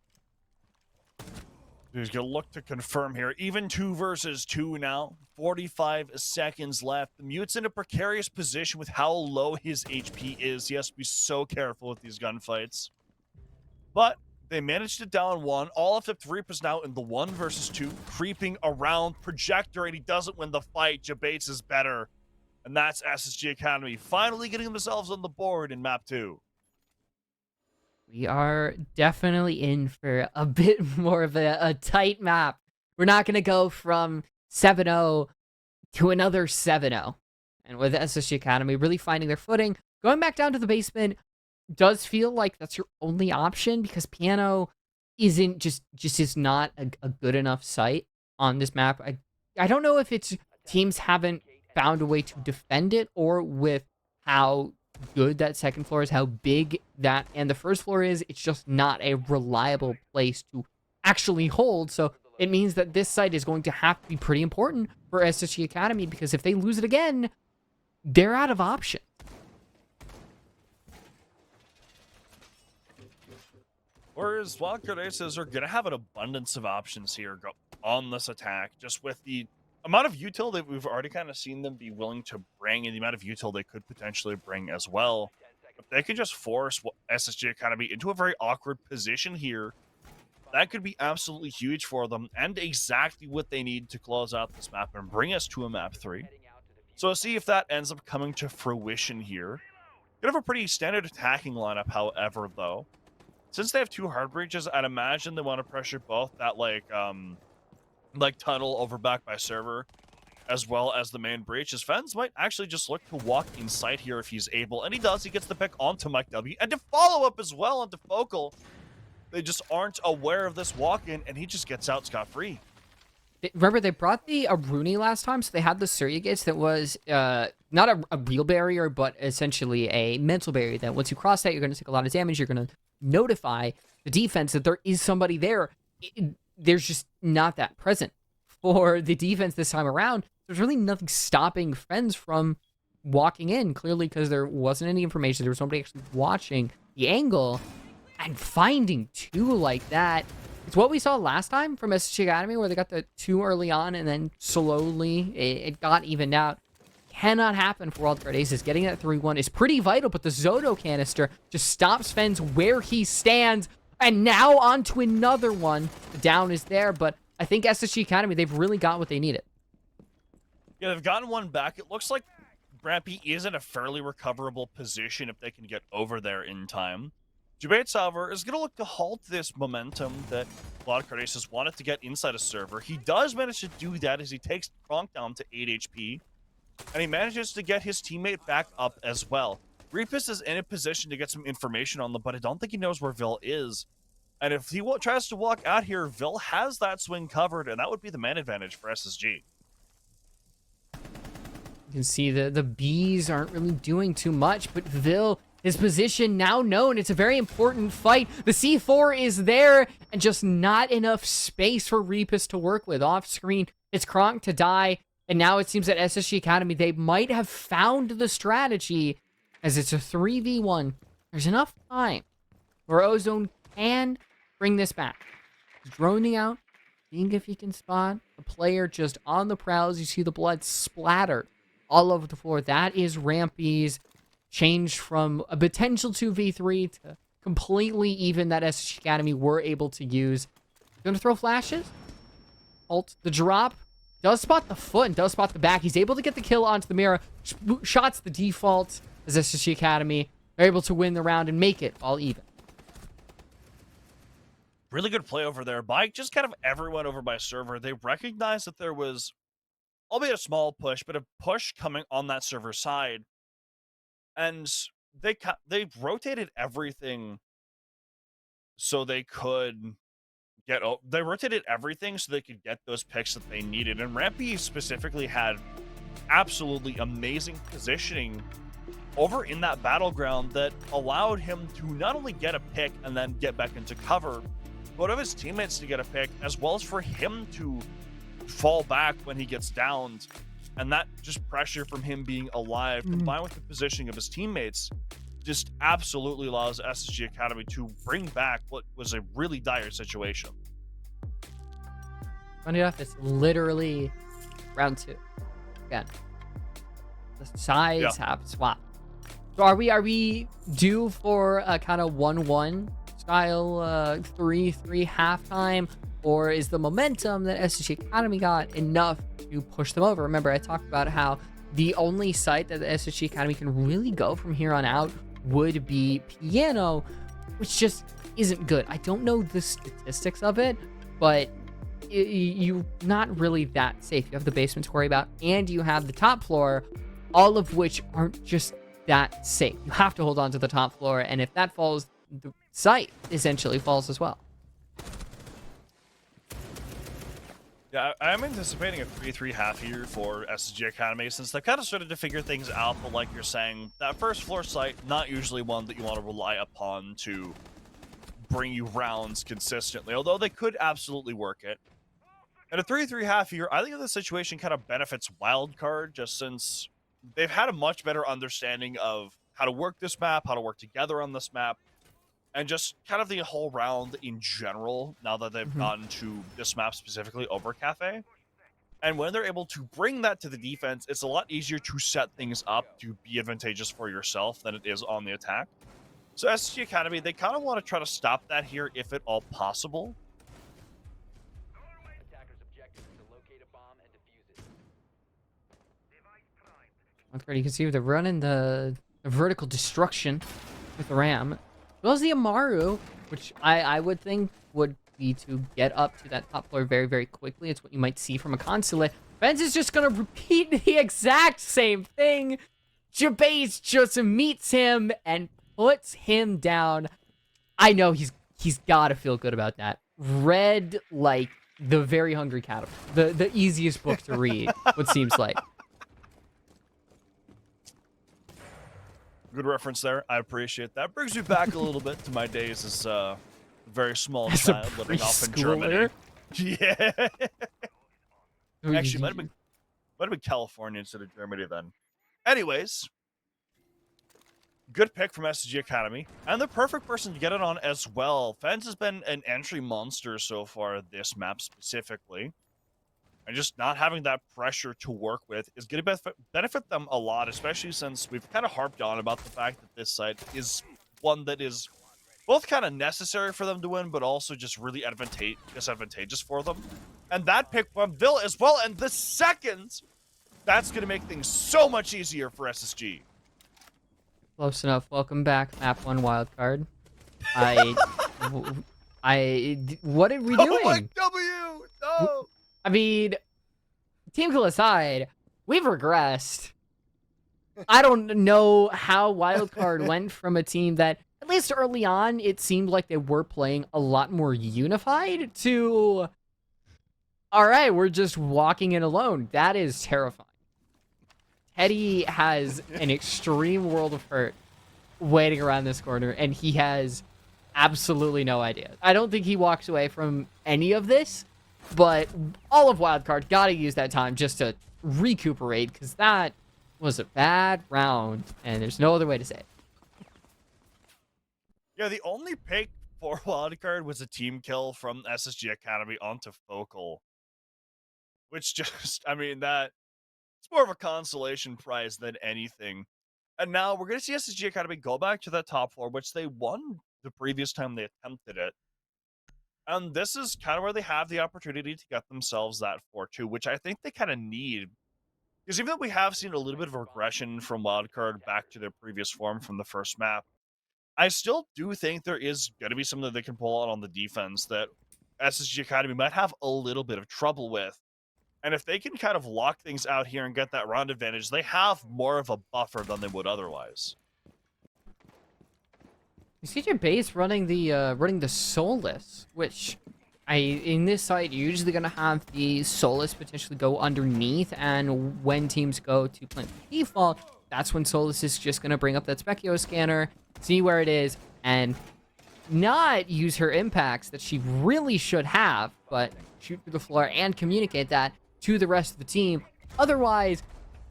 He's gonna look to confirm here. Even 2 versus 2 now. 45 seconds left. The Mute's in a precarious position with how low his HP is. He has to be so careful with these gunfights. But they managed to down one. All of the Reapis now in the 1 versus 2, creeping around Projector, and he doesn't win the fight. Jabates is better. And that's SSG Academy finally getting themselves on the board in map 2. We are definitely in for a bit more of a tight map. We're not going to go from 7-0 to another 7-0. And with SSG Academy really finding their footing, going back down to the basement does feel like that's your only option, because Piano isn't just is not a good enough site on this map. I don't know if it's teams haven't found a way to defend it, or with how good that second floor is, how big that and the first floor is, it's just not a reliable place to actually hold. So it means that this site is going to have to be pretty important for SSG Academy, because if they lose it again, they're out of options. Whereas Wildcard Aces are going to have an abundance of options here on this attack, just with the amount of util that we've already kind of seen them be willing to bring, and the amount of util they could potentially bring as well. If they can just force SSG Academy into a very awkward position here, that could be absolutely huge for them, and exactly what they need to close out this map and bring us to a map 3. So we'll see if that ends up coming to fruition here. Gonna have a pretty standard attacking lineup, however, though. Since they have 2 hard breaches, I'd imagine they want to pressure both that like tunnel over back by server, as well as the main breach. As Fens might actually just look to walk inside here if he's able, and he does. He gets the pick onto Mike W, and to follow up as well onto Focal. They just aren't aware of this walk-in, and he just gets out scot-free. Remember, they brought the Aruni last time, so they had the surrogates that was not a real barrier, but essentially a mental barrier that once you cross that, you're going to take a lot of damage. You're going to notify the defense that there is somebody there. there's just not that present for the defense this time around. There's really nothing stopping Friends from walking in, clearly because there wasn't any information. There was nobody actually watching the angle, and finding two like that. It's what we saw last time from SSG Academy, where they got the two early on and then slowly it got evened out. Cannot happen for WILDCARD ACES. Getting that 3-1 is pretty vital, but the Zoto canister just stops Fens where he stands. And now on to another one. The down is there, but I think SSG Academy, they've really got what they needed. Yeah, they've gotten one back. It looks like Brampy is in a fairly recoverable position if they can get over there in time. Debate Salver is going to look to halt this momentum that WILDCARD ACES wanted to get inside a server. He does manage to do that as he takes Kronk down to 8 HP, and he manages to get his teammate back up as well. Reapus is in a position to get some information on them, but I don't think he knows where Vil is. And if he tries to walk out here, Vil has that swing covered, and that would be the man advantage for SSG. You can see the bees aren't really doing too much, but Vil, his position now known. It's a very important fight. The C4 is there, and just not enough space for Reapus to work with. Off screen, it's Kronk to die, and now it seems that SSG Academy, they might have found the strategy, as it's a 3v1. There's enough time where Ozone can bring this back. He's droning out, seeing if he can spot a player just on the prowls. You see the blood splattered all over the floor. That is Rampy's changed from a potential 2v3 to completely even that SSG Academy were able to use. Gonna throw flashes. Ult the drop. Does spot the foot and does spot the back. He's able to get the kill onto the mirror. Shots the default as SSG Academy are able to win the round and make it all even. Really good play over there by just kind of everyone over by server. They recognized that there was, albeit a small push, but a push coming on that server side. And they rotated everything so they could get... They rotated everything so they could get those picks that they needed. And Rampy specifically had absolutely amazing positioning over in that battleground that allowed him to not only get a pick and then get back into cover, but of his teammates to get a pick, as well as for him to fall back when he gets downed. And that just pressure from him being alive, combined with the positioning of his teammates, just absolutely allows SSG Academy to bring back what was a really dire situation. Funny enough, it's literally round 2. Again, the sides have swapped. So are we due for a kind of 1-1 style 3-3 halftime? Or is the momentum that SSG Academy got enough to push them over? Remember, I talked about how the only site that the SSG Academy can really go from here on out would be Piano, which just isn't good. I don't know the statistics of it, but you're not really that safe. You have the basement to worry about, and you have the top floor, all of which aren't just that safe. You have to hold on to the top floor, and if that falls, the site essentially falls as well. Yeah, I'm anticipating a 3-3 half here for SSG Academy since they've kind of started to figure things out, but like you're saying, that first floor site, not usually one that you want to rely upon to bring you rounds consistently, although they could absolutely work it. And a 3-3 half here, I think the situation kind of benefits WILDCARD, just since they've had a much better understanding of how to work this map, how to work together on this map, and just kind of the whole round in general, now that they've gotten to this map specifically over Cafe. And when they're able to bring that to the defense, it's a lot easier to set things up to be advantageous for yourself than it is on the attack. So SSG Academy, they kind of want to try to stop that here if at all possible. You can see they're running the vertical destruction with the Ram. As well as the Amaru, which I would think would be to get up to that top floor very, very quickly. It's what you might see from a consulate. Benz is just going to repeat the exact same thing. Jabez just meets him and puts him down. I know he's got to feel good about that. Read like the Very Hungry Cattle. The easiest book to read, what seems like. Good reference there. I appreciate that. Brings me back a little bit to my days as a very small child living off in Germany. Yeah. Who Actually, you- might have been California instead of Germany then. Anyways, good pick from SSG Academy, and the perfect person to get it on as well. Fence has been an entry monster so far this map specifically, and just not having that pressure to work with is going to benefit them a lot, especially since we've kind of harped on about the fact that this site is one that is both kind of necessary for them to win, but also just really disadvantageous for them. And that pick from Vil as well, and the second, that's going to make things so much easier for SSG. Close enough. Welcome back, Map 1 Wildcard. What are we doing? Oh my W! No! I mean, Team Cool aside, we've regressed. I don't know how Wildcard went from a team that, at least early on, it seemed like they were playing a lot more unified to, all right, we're just walking in alone. That is terrifying. Teddy has an extreme world of hurt waiting around this corner, and he has absolutely no idea. I don't think he walks away from any of this, but all of Wildcard got to use that time just to recuperate, because that was a bad round, and there's no other way to say it. Yeah, the only pick for Wildcard was a team kill from SSG Academy onto Focal. Which just, I mean, it's more of a consolation prize than anything. And now we're going to see SSG Academy go back to that top floor, which they won the previous time they attempted it. And this is kind of where they have the opportunity to get themselves that 4-2, which I think they kind of need. Because even though we have seen a little bit of regression from Wildcard back to their previous form from the first map, I still do think there is going to be something that they can pull out on the defense that SSG Academy might have a little bit of trouble with. And if they can kind of lock things out here and get that round advantage, they have more of a buffer than they would otherwise. You see your base running the Soulless, which in this site you're usually gonna have the Soulless potentially go underneath, and when teams go to plant the default, that's when Soulless is just gonna bring up that Specchio scanner, see where it is, and not use her impacts that she really should have, but shoot through the floor and communicate that to the rest of the team. Otherwise,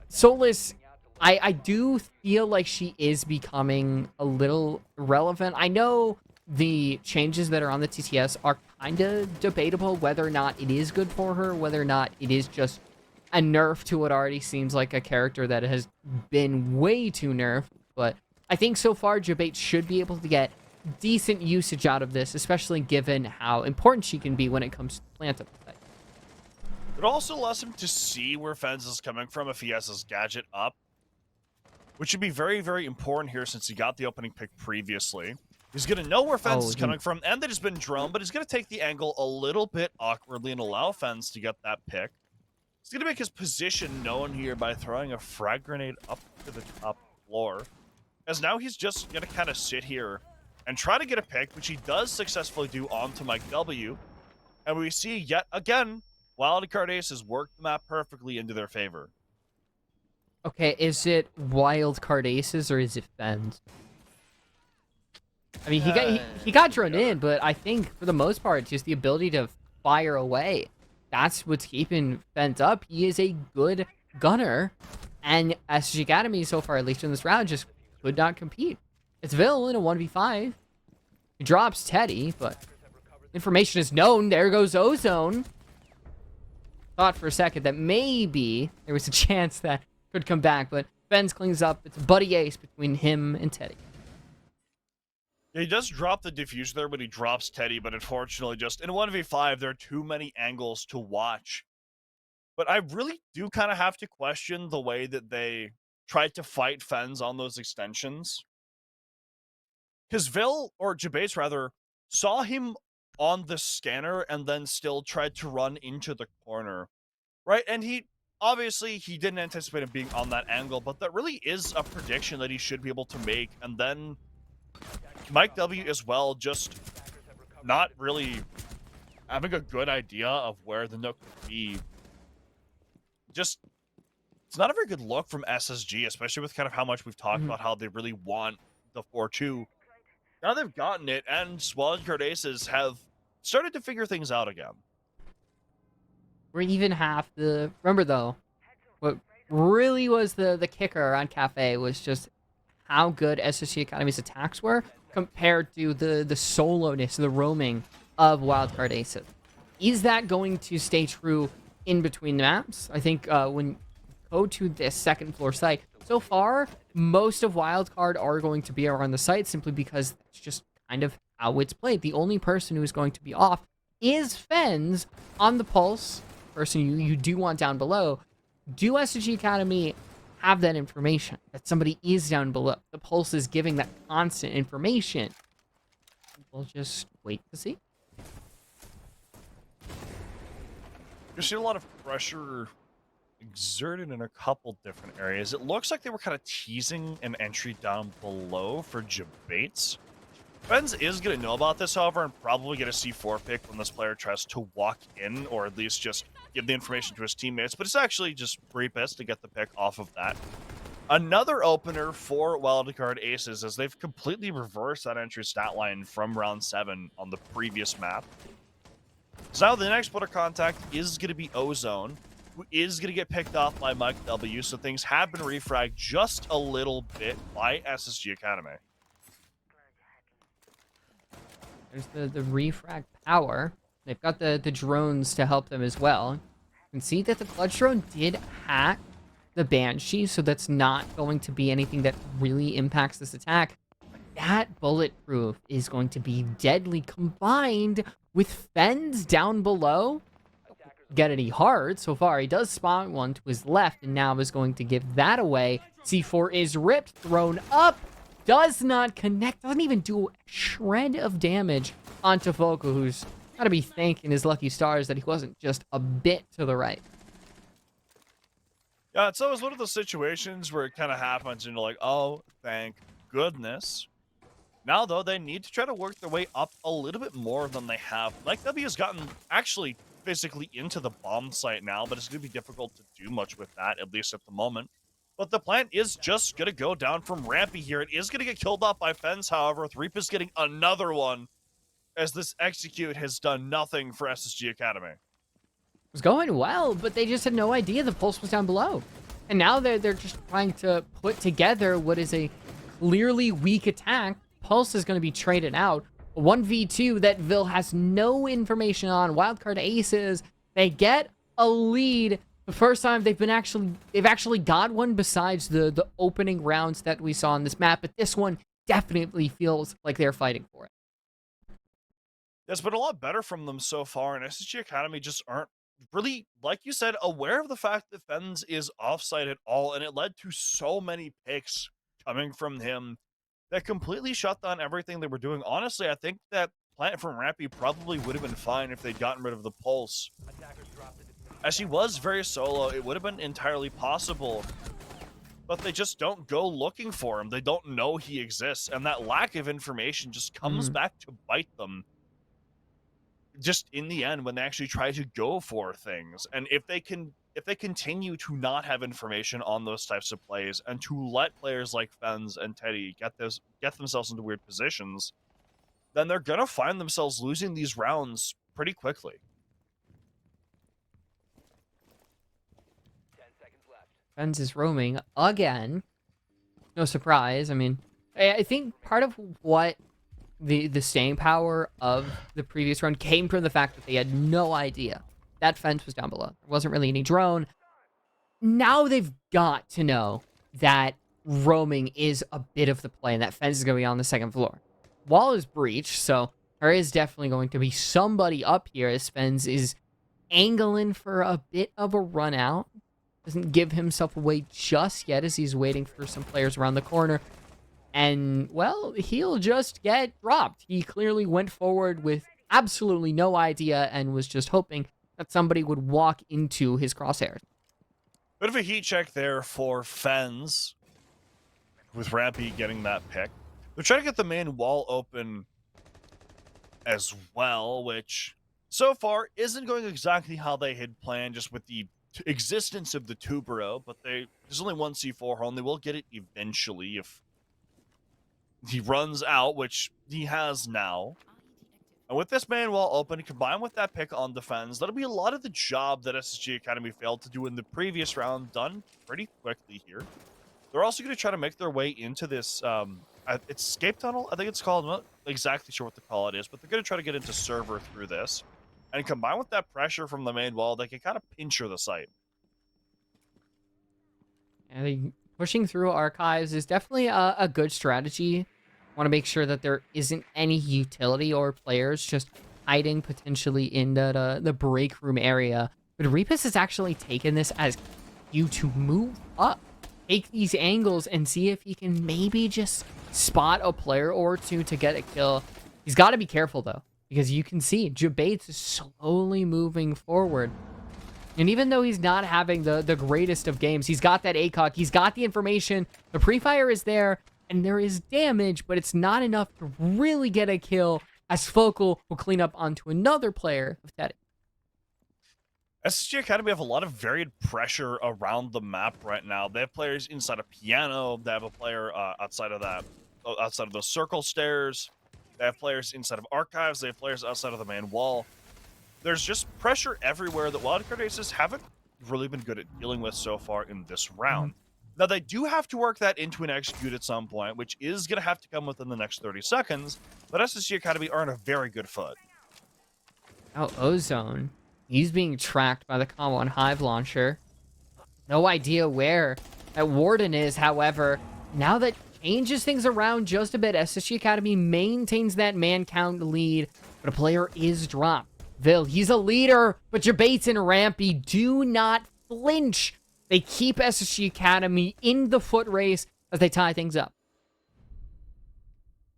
Soulless, I do feel like she is becoming a little irrelevant. I know the changes that are on the TTS are kind of debatable, whether or not it is good for her, whether or not it is just a nerf to what already seems like a character that has been way too nerfed. But I think so far, Jabate should be able to get decent usage out of this, especially given how important she can be when it comes to plant up. It also allows him to see where Fens is coming from if he has his gadget up, which would be very, very important here since he got the opening pick previously. He's going to know where Fens is coming from and that he's been droned, but he's going to take the angle a little bit awkwardly and allow Fens to get that pick. He's going to make his position known here by throwing a frag grenade up to the top floor, as now he's just going to kind of sit here and try to get a pick, which he does successfully do onto Mike W. And we see yet again, Wildcard ACES worked the map perfectly into their favor. Okay, is it Wildcard ACES or is it Fens? I mean, he got droned in, but I think for the most part, just the ability to fire away, that's what's keeping Fens up. He is a good gunner, and SSG Academy so far, at least in this round, just could not compete. It's Vil in a 1v5. He drops Teddy, but information is known. There goes Ozone. Thought for a second that maybe there was a chance that could come back, but Fens cleans up. It's a buddy ace between him and Teddy. Yeah, he does drop the diffuser there when he drops Teddy, but unfortunately just in 1v5, there are too many angles to watch. But I really do kind of have to question the way that they tried to fight Fens on those extensions. Because Vil, or Jabase rather, saw him on the scanner and then still tried to run into the corner, right? And he didn't anticipate him being on that angle, but that really is a prediction that he should be able to make. And then Mike W as well, just not really having a good idea of where the nook could be. Just, it's not a very good look from SSG, especially with kind of how much we've talked about how they really want the 4-2. Now they've gotten it, and Wildcard ACES have started to figure things out again. or even half the. Remember though, what really was the kicker on Cafe was just how good SSG Academy's attacks were compared to the soloness, the roaming of Wildcard Aces. Is that going to stay true in between the maps? I think when you go to this second floor site, so far, most of Wildcard are going to be around the site simply because that's just kind of how it's played. The only person who is going to be off is Fens on the Pulse, person you do want down below. Do SSG Academy have that information that somebody is down below? The Pulse is giving that constant information. We'll just wait to see. You're seeing a lot of pressure exerted in a couple different areas. It looks like they were kind of teasing an entry down below for Jabates. Fens is going to know about this, however, and probably get a C4 pick when this player tries to walk in, or at least just give the information to his teammates. But it's actually just pretty pissed to get the pick off of that. Another opener for Wildcard Aces, as they've completely reversed that entry stat line from round 7 on the previous map. So now the next point of contact is going to be Ozone, who is going to get picked off by Mike W. So things have been refragged just a little bit by SSG Academy. There's the refrag power. They've got the drones to help them as well. You can see that the clutch drone did hack the Banshee, so that's not going to be anything that really impacts this attack. But that bulletproof is going to be deadly combined with Fens down below. Get any hard so far. He does spawn one to his left and now is going to give that away. C4 is ripped, thrown up. Does not connect, doesn't even do a shred of damage onto Foco, who's got to be thanking his lucky stars that he wasn't just a bit to the right. Yeah, it's always one of those situations where it kind of happens and you're like, oh, thank goodness. Now, though, they need to try to work their way up a little bit more than they have. Like W has gotten actually physically into the bomb site now, but it's going to be difficult to do much with that, at least at the moment. But the plan is just going to go down from Rampy here. It is going to get killed off by Fens, however. Threep is getting another one, as this execute has done nothing for SSG Academy. It was going well, but they just had no idea the Pulse was down below. And now they're just trying to put together what is a clearly weak attack. Pulse is going to be traded out. 1v2 that Vil has no information on. Wildcard Aces, they get a lead. The first time they've actually got one besides the opening rounds that we saw on this map, but this one definitely feels like they're fighting for it. It's been a lot better from them so far, and SSG Academy just aren't really, like you said, aware of the fact that Fens is offside at all, and it led to so many picks coming from him that completely shut down everything they were doing. Honestly, I think that Plant from Rampy probably would have been fine if they'd gotten rid of the Pulse. As he was very solo, it would have been entirely possible. But they just don't go looking for him. They don't know he exists. And that lack of information just comes back to bite them. Just in the end, when they actually try to go for things. And if they continue to not have information on those types of plays and to let players like Fens and Teddy get themselves into weird positions, then they're going to find themselves losing these rounds pretty quickly. 10 seconds left. Fens is roaming again. No surprise. I mean, I think part of what the staying power of the previous run came from the fact that they had no idea that Fens was down below. There wasn't really any drone. Now they've got to know that roaming is a bit of the play and that Fens is going to be on the second floor. Wall is breached, so there is definitely going to be somebody up here as Fens is angling for a bit of a run out. Doesn't give himself away just yet as he's waiting for some players around the corner. And, well, he'll just get dropped. He clearly went forward with absolutely no idea and was just hoping that somebody would walk into his crosshairs. Bit of a heat check there for Fens, with Rampy getting that pick. They're trying to get the main wall open as well, which so far isn't going exactly how they had planned, just with the existence of the Tubero, but there's only one C4 home. They will get it eventually if he runs out, which he has now. And with this main wall open, combined with that pick on defense, that'll be a lot of the job that SSG Academy failed to do in the previous round done pretty quickly here. They're also going to try to make their way into this, it's escape tunnel, I think it's called. I'm not exactly sure what the call it is, but they're going to try to get into server through this. And combined with that pressure from the main wall, they can kind of pincher the site. And pushing through archives is definitely a good strategy. Want to make sure that there isn't any utility or players just hiding potentially in the break room area. But Repus has actually taken this as you to move up, take these angles, and see if he can maybe just spot a player or two to get a kill. He's got to be careful, though, because you can see Jabates is slowly moving forward. And even though he's not having the greatest of games, he's got that ACOG, he's got the information, the pre-fire is there, and there is damage, but it's not enough to really get a kill, as Focal will clean up onto another player of Teddy. SSG Academy have a lot of varied pressure around the map right now. They have players inside a piano. They have a player outside of those circle stairs. They have players inside of archives. They have players outside of the main wall. There's just pressure everywhere that WILDCARD ACES haven't really been good at dealing with so far in this round. Now, they do have to work that into an execute at some point, which is going to have to come within the next 30 seconds, but SSG Academy are in a very good foot. Now, Ozone, he's being tracked by the Combo and Hive launcher. No idea where that Warden is, however. Now that changes things around just a bit, SSG Academy maintains that man count lead, but a player is dropped. Vil, he's a leader, but Jabates and Rampy do not flinch. They keep SSG Academy in the foot race as they tie things up.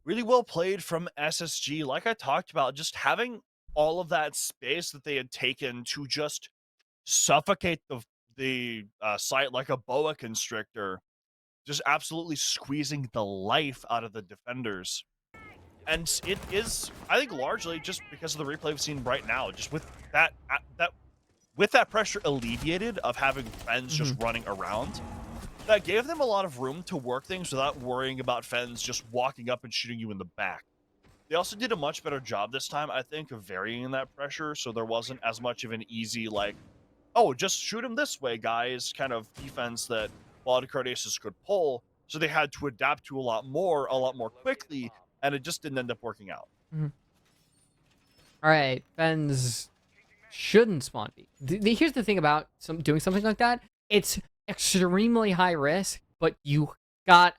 Really well played from SSG. Like I talked about, just having all of that space that they had taken to just suffocate the site like a boa constrictor, just absolutely squeezing the life out of the defenders. And it is, I think, largely just because of the replay we've seen right now, just with that pressure alleviated of having Fens just running around, that gave them a lot of room to work things without worrying about Fens just walking up and shooting you in the back. They also did a much better job this time, I think, of varying that pressure, so there wasn't as much of an easy, like, oh, just shoot him this way, guys, kind of defense that WILDCARD ACES could pull, so they had to adapt to a lot more quickly, and it just didn't end up working out. All right, Fens shouldn't spawn peek. Here's the thing about doing something like that. It's extremely high risk, but you got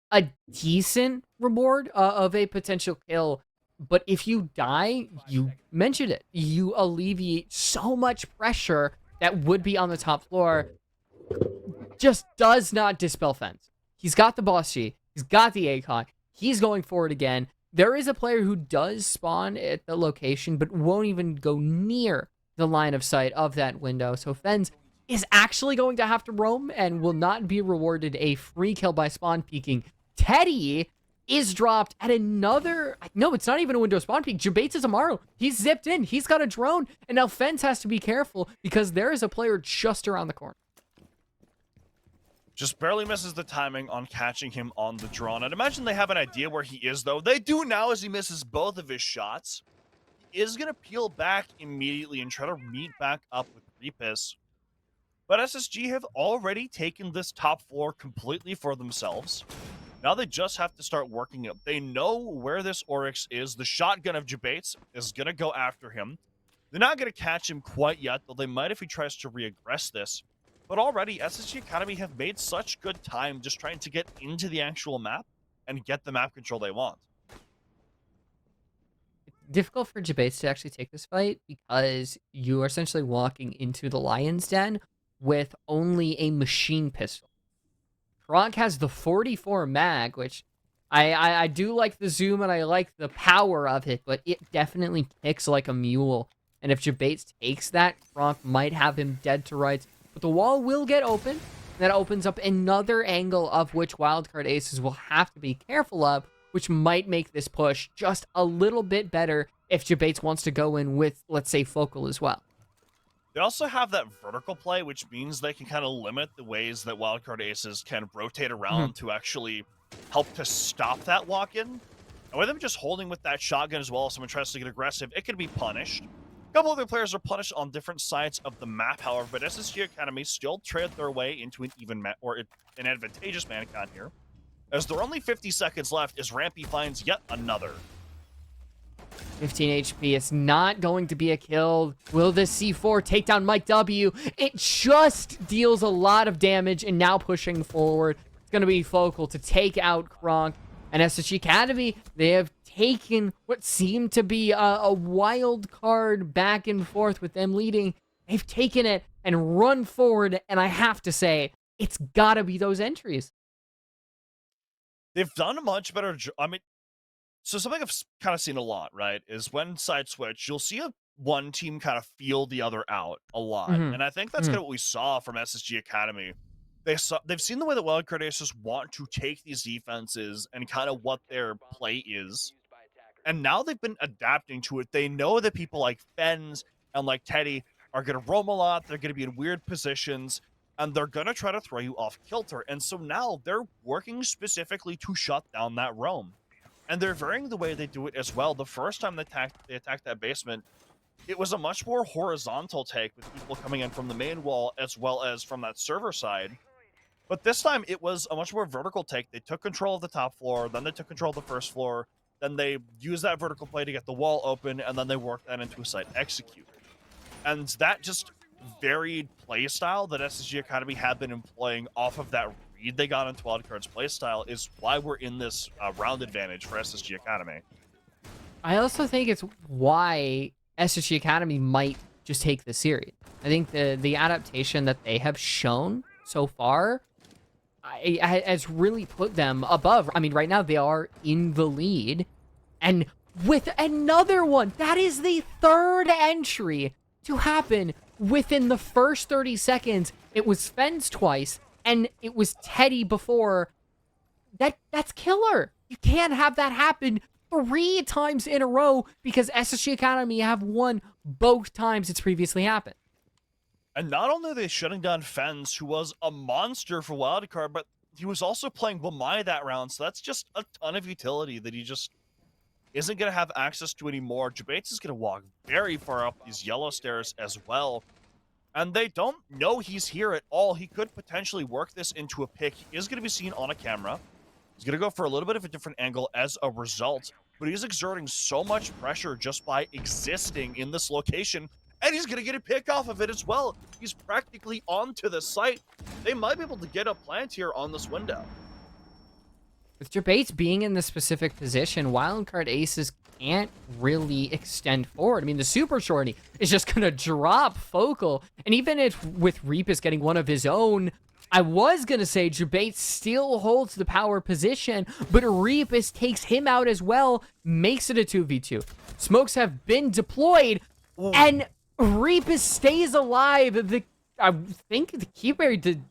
a decent reward of a potential kill. But if you die, you mentioned it, you alleviate so much pressure that would be on the top floor. Just does not dispel Fens. He's got the boss G. He's got the ACOG. He's going forward again. There is a player who does spawn at the location, but won't even go near the line of sight of that window. So Fens is actually going to have to roam and will not be rewarded a free kill by spawn peeking. Teddy is dropped at another... No, it's not even a window spawn peek. Jabates is Amaru. He's zipped in. He's got a drone. And now Fens has to be careful because there is a player just around the corner. Just barely misses the timing on catching him on the drone. I'd imagine they have an idea where he is, though. They do now as he misses both of his shots. He is going to peel back immediately and try to meet back up with Repus. But SSG have already taken this top floor completely for themselves. Now they just have to start working it. They know where this Oryx is. The shotgun of Jabates is going to go after him. They're not going to catch him quite yet, though they might if he tries to reaggress this. But already, SSG Academy have made such good time just trying to get into the actual map and get the map control they want. It's difficult for Jabates to actually take this fight because you are essentially walking into the Lion's Den with only a machine pistol. Kronk has the 44 mag, which I do like the zoom and I like the power of it, but it definitely kicks like a mule. And if Jabates takes that, Kronk might have him dead to rights. But the wall will get open. That opens up another angle of which WILDCARD ACES will have to be careful of, which might make this push just a little bit better if Jabates wants to go in with, let's say, Focal as well. They also have that vertical play, which means they can kind of limit the ways that WILDCARD ACES can rotate around to actually help to stop that walk-in. And with him just holding with that shotgun as well, if someone tries to get aggressive, it could be punished. A couple other players are punished on different sides of the map, however, but SSG Academy still trade their way into an an advantageous man count here. As there are only 50 seconds left, as Rampy finds yet another. 15 HP. It's not going to be a kill. Will this C4 take down Mike W? It just deals a lot of damage, and now pushing forward, it's going to be Focal to take out Kronk. And SSG Academy, they have taken what seemed to be a wild card back and forth with them leading. They've taken it and run forward, and I have to say, it's got to be those entries. They've done a much better job. I mean, so something I've kind of seen a lot, right, is when side switch, you'll see one team kind of feel the other out a lot. And I think that's kind of what we saw from SSG Academy. They've seen the way that WILDCARD Aces want to take these defenses and kind of what their play is. And now they've been adapting to it. They know that people like Fens and like Teddy are going to roam a lot. They're going to be in weird positions. And they're going to try to throw you off kilter. And so now they're working specifically to shut down that roam. And they're varying the way they do it as well. The first time they attacked that basement, it was a much more horizontal take with people coming in from the main wall as well as from that server side. But this time, it was a much more vertical take. They took control of the top floor, then they took control of the first floor, then they used that vertical play to get the wall open, and then they worked that into a site execute. And that just varied play style that SSG Academy had been employing off of that read they got into WILDCARD's play style is why we're in this round advantage for SSG Academy. I also think it's why SSG Academy might just take the series. I think the adaptation that they have shown so far has really put them above. I mean, right now they are in the lead, and with another one, that is the third entry to happen within the first 30 seconds. It was Fens twice, and it was Teddy before. That's killer. You can't have that happen 3 times in a row because SSG Academy have won both times it's previously happened. And not only are they shutting down Fens, who was a monster for WILDCARD, but he was also playing Wamai that round, so that's just a ton of utility that he just isn't going to have access to anymore. Jabates is going to walk very far up these yellow stairs as well. And they don't know he's here at all. He could potentially work this into a pick. He is going to be seen on a camera. He's going to go for a little bit of a different angle as a result, but he's exerting so much pressure just by existing in this location, and he's going to get a pick off of it as well. He's practically onto the site. They might be able to get a plant here on this window. With Jabates being in the specific position, WILDCARD Aces can't really extend forward. I mean, the Super Shorty is just going to drop Focal, and even if with Reapus getting one of his own, I was going to say Jabates still holds the power position, but Reapus takes him out as well, makes it a 2v2. Smokes have been deployed, and Reapus stays alive. I think the Keyberry did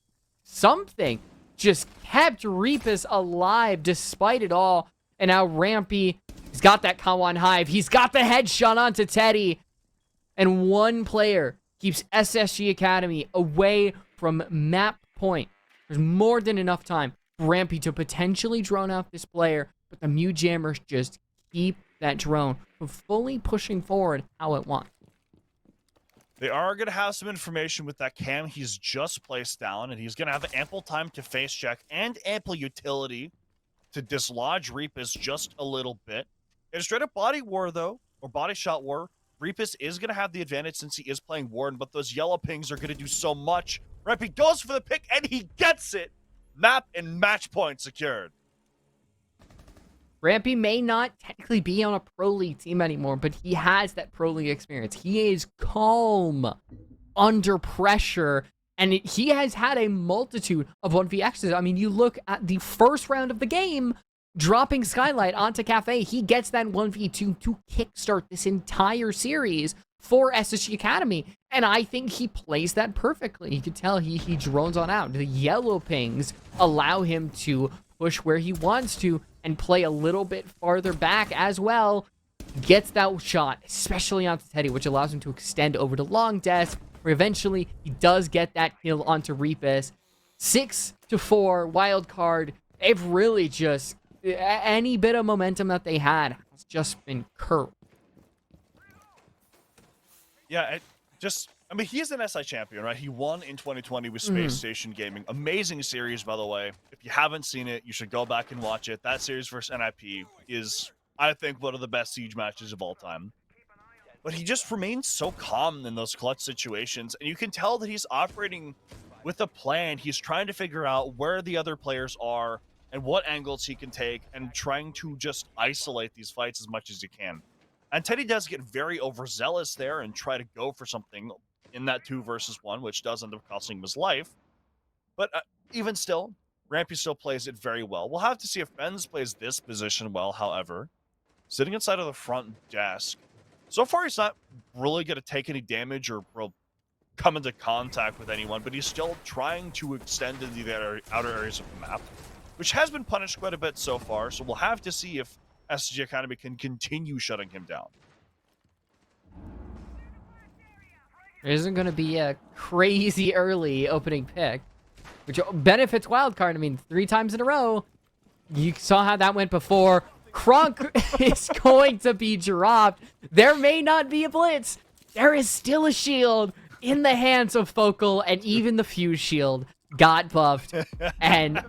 something. Just kept Reapus alive despite it all. And now Rampy, he's got that Kawan Hive. He's got the headshot onto Teddy. And one player keeps SSG Academy away from map point. There's more than enough time for Rampy to potentially drone out this player, but the Mew Jammers just keep that drone from fully pushing forward how it wants. They are going to have some information with that cam he's just placed down, and he's going to have ample time to face check and ample utility to dislodge Reapus just a little bit. In a straight-up body war, though, or body shot war, Reapus is going to have the advantage since he is playing Warden, but those yellow pings are going to do so much. Rampy goes for the pick, and he gets it! Map and match point secured. Rampy may not technically be on a Pro League team anymore, but he has that Pro League experience. He is calm under pressure, and he has had a multitude of 1vx's. I mean, you look at the first round of the game, dropping Skylight onto Cafe, he gets that 1v2 to kickstart this entire series for SSG Academy, and I think he plays that perfectly. You can tell he drones on out. The yellow pings allow him to push where he wants to and play a little bit farther back as well. Gets that shot, especially onto Teddy, which allows him to extend over to long desk, where eventually he does get that kill onto Reapus. 6-4, WILDCARD. They've really just any bit of momentum that they had has just been curbed. Yeah, I mean, he is an SI champion, right? He won in 2020 with Space Station Gaming. Amazing series, by the way. If you haven't seen it, you should go back and watch it. That series versus NIP is, I think, one of the best Siege matches of all time. But he just remains so calm in those clutch situations, and you can tell that he's operating with a plan. He's trying to figure out where the other players are and what angles he can take, and trying to just isolate these fights as much as he can. And Teddy does get very overzealous there and try to go for something in that 2 versus 1, which does end up costing him his life. But even still, Rampy still plays it very well. We'll have to see if Benz plays this position well, however. Sitting inside of the front desk. So far, he's not really going to take any damage or come into contact with anyone, but he's still trying to extend into the outer areas of the map, which has been punished quite a bit so far. So we'll have to see if SSG Academy can continue shutting him down. There isn't going to be a crazy early opening pick, which benefits Wildcard. I mean, 3 times in a row. You saw how that went before. Crunk is going to be dropped. There may not be a blitz. There is still a shield in the hands of Focal, and even the fuse shield got buffed. And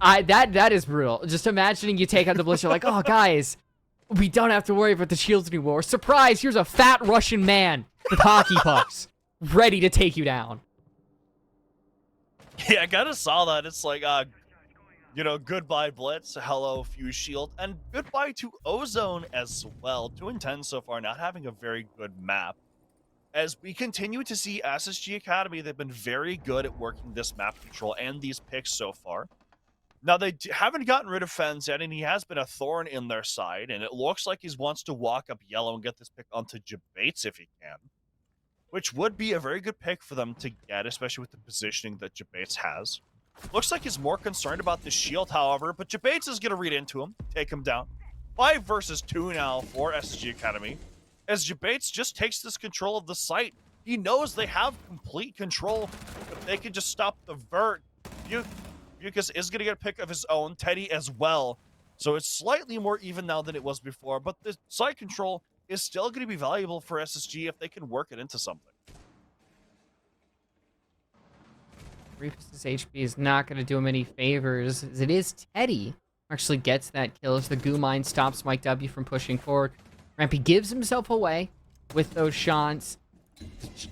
that is brutal. Just imagining you take out the blitz, you're like, oh, guys, we don't have to worry about the shields anymore. Surprise, here's a fat Russian man with hockey pucks ready to take you down. Yeah, I kind of saw that. It's like, you know, goodbye Blitz, hello Fuse Shield, and goodbye to Ozone as well. 2 and 10 so far, not having a very good map. As we continue to see SSG Academy, they've been very good at working this map control and these picks so far. Now, they haven't gotten rid of Fens yet, and he has been a thorn in their side, and it looks like he wants to walk up yellow and get this pick onto Jabates if he can, which would be a very good pick for them to get, especially with the positioning that Jabates has. Looks like he's more concerned about the shield, however, but Jabates is going to read into him, take him down. 5 versus 2 now for SSG Academy, as Jabates just takes this control of the site. He knows they have complete control. If they can just stop the vert, Bucas is going to get a pick of his own, Teddy as well. So it's slightly more even now than it was before, but the site control is still going to be valuable for SSG if they can work it into something. Reapus' HP is not going to do him any favors, as it is Teddy who actually gets that kill as the goo mine stops Mike W from pushing forward. Rampy gives himself away with those shots.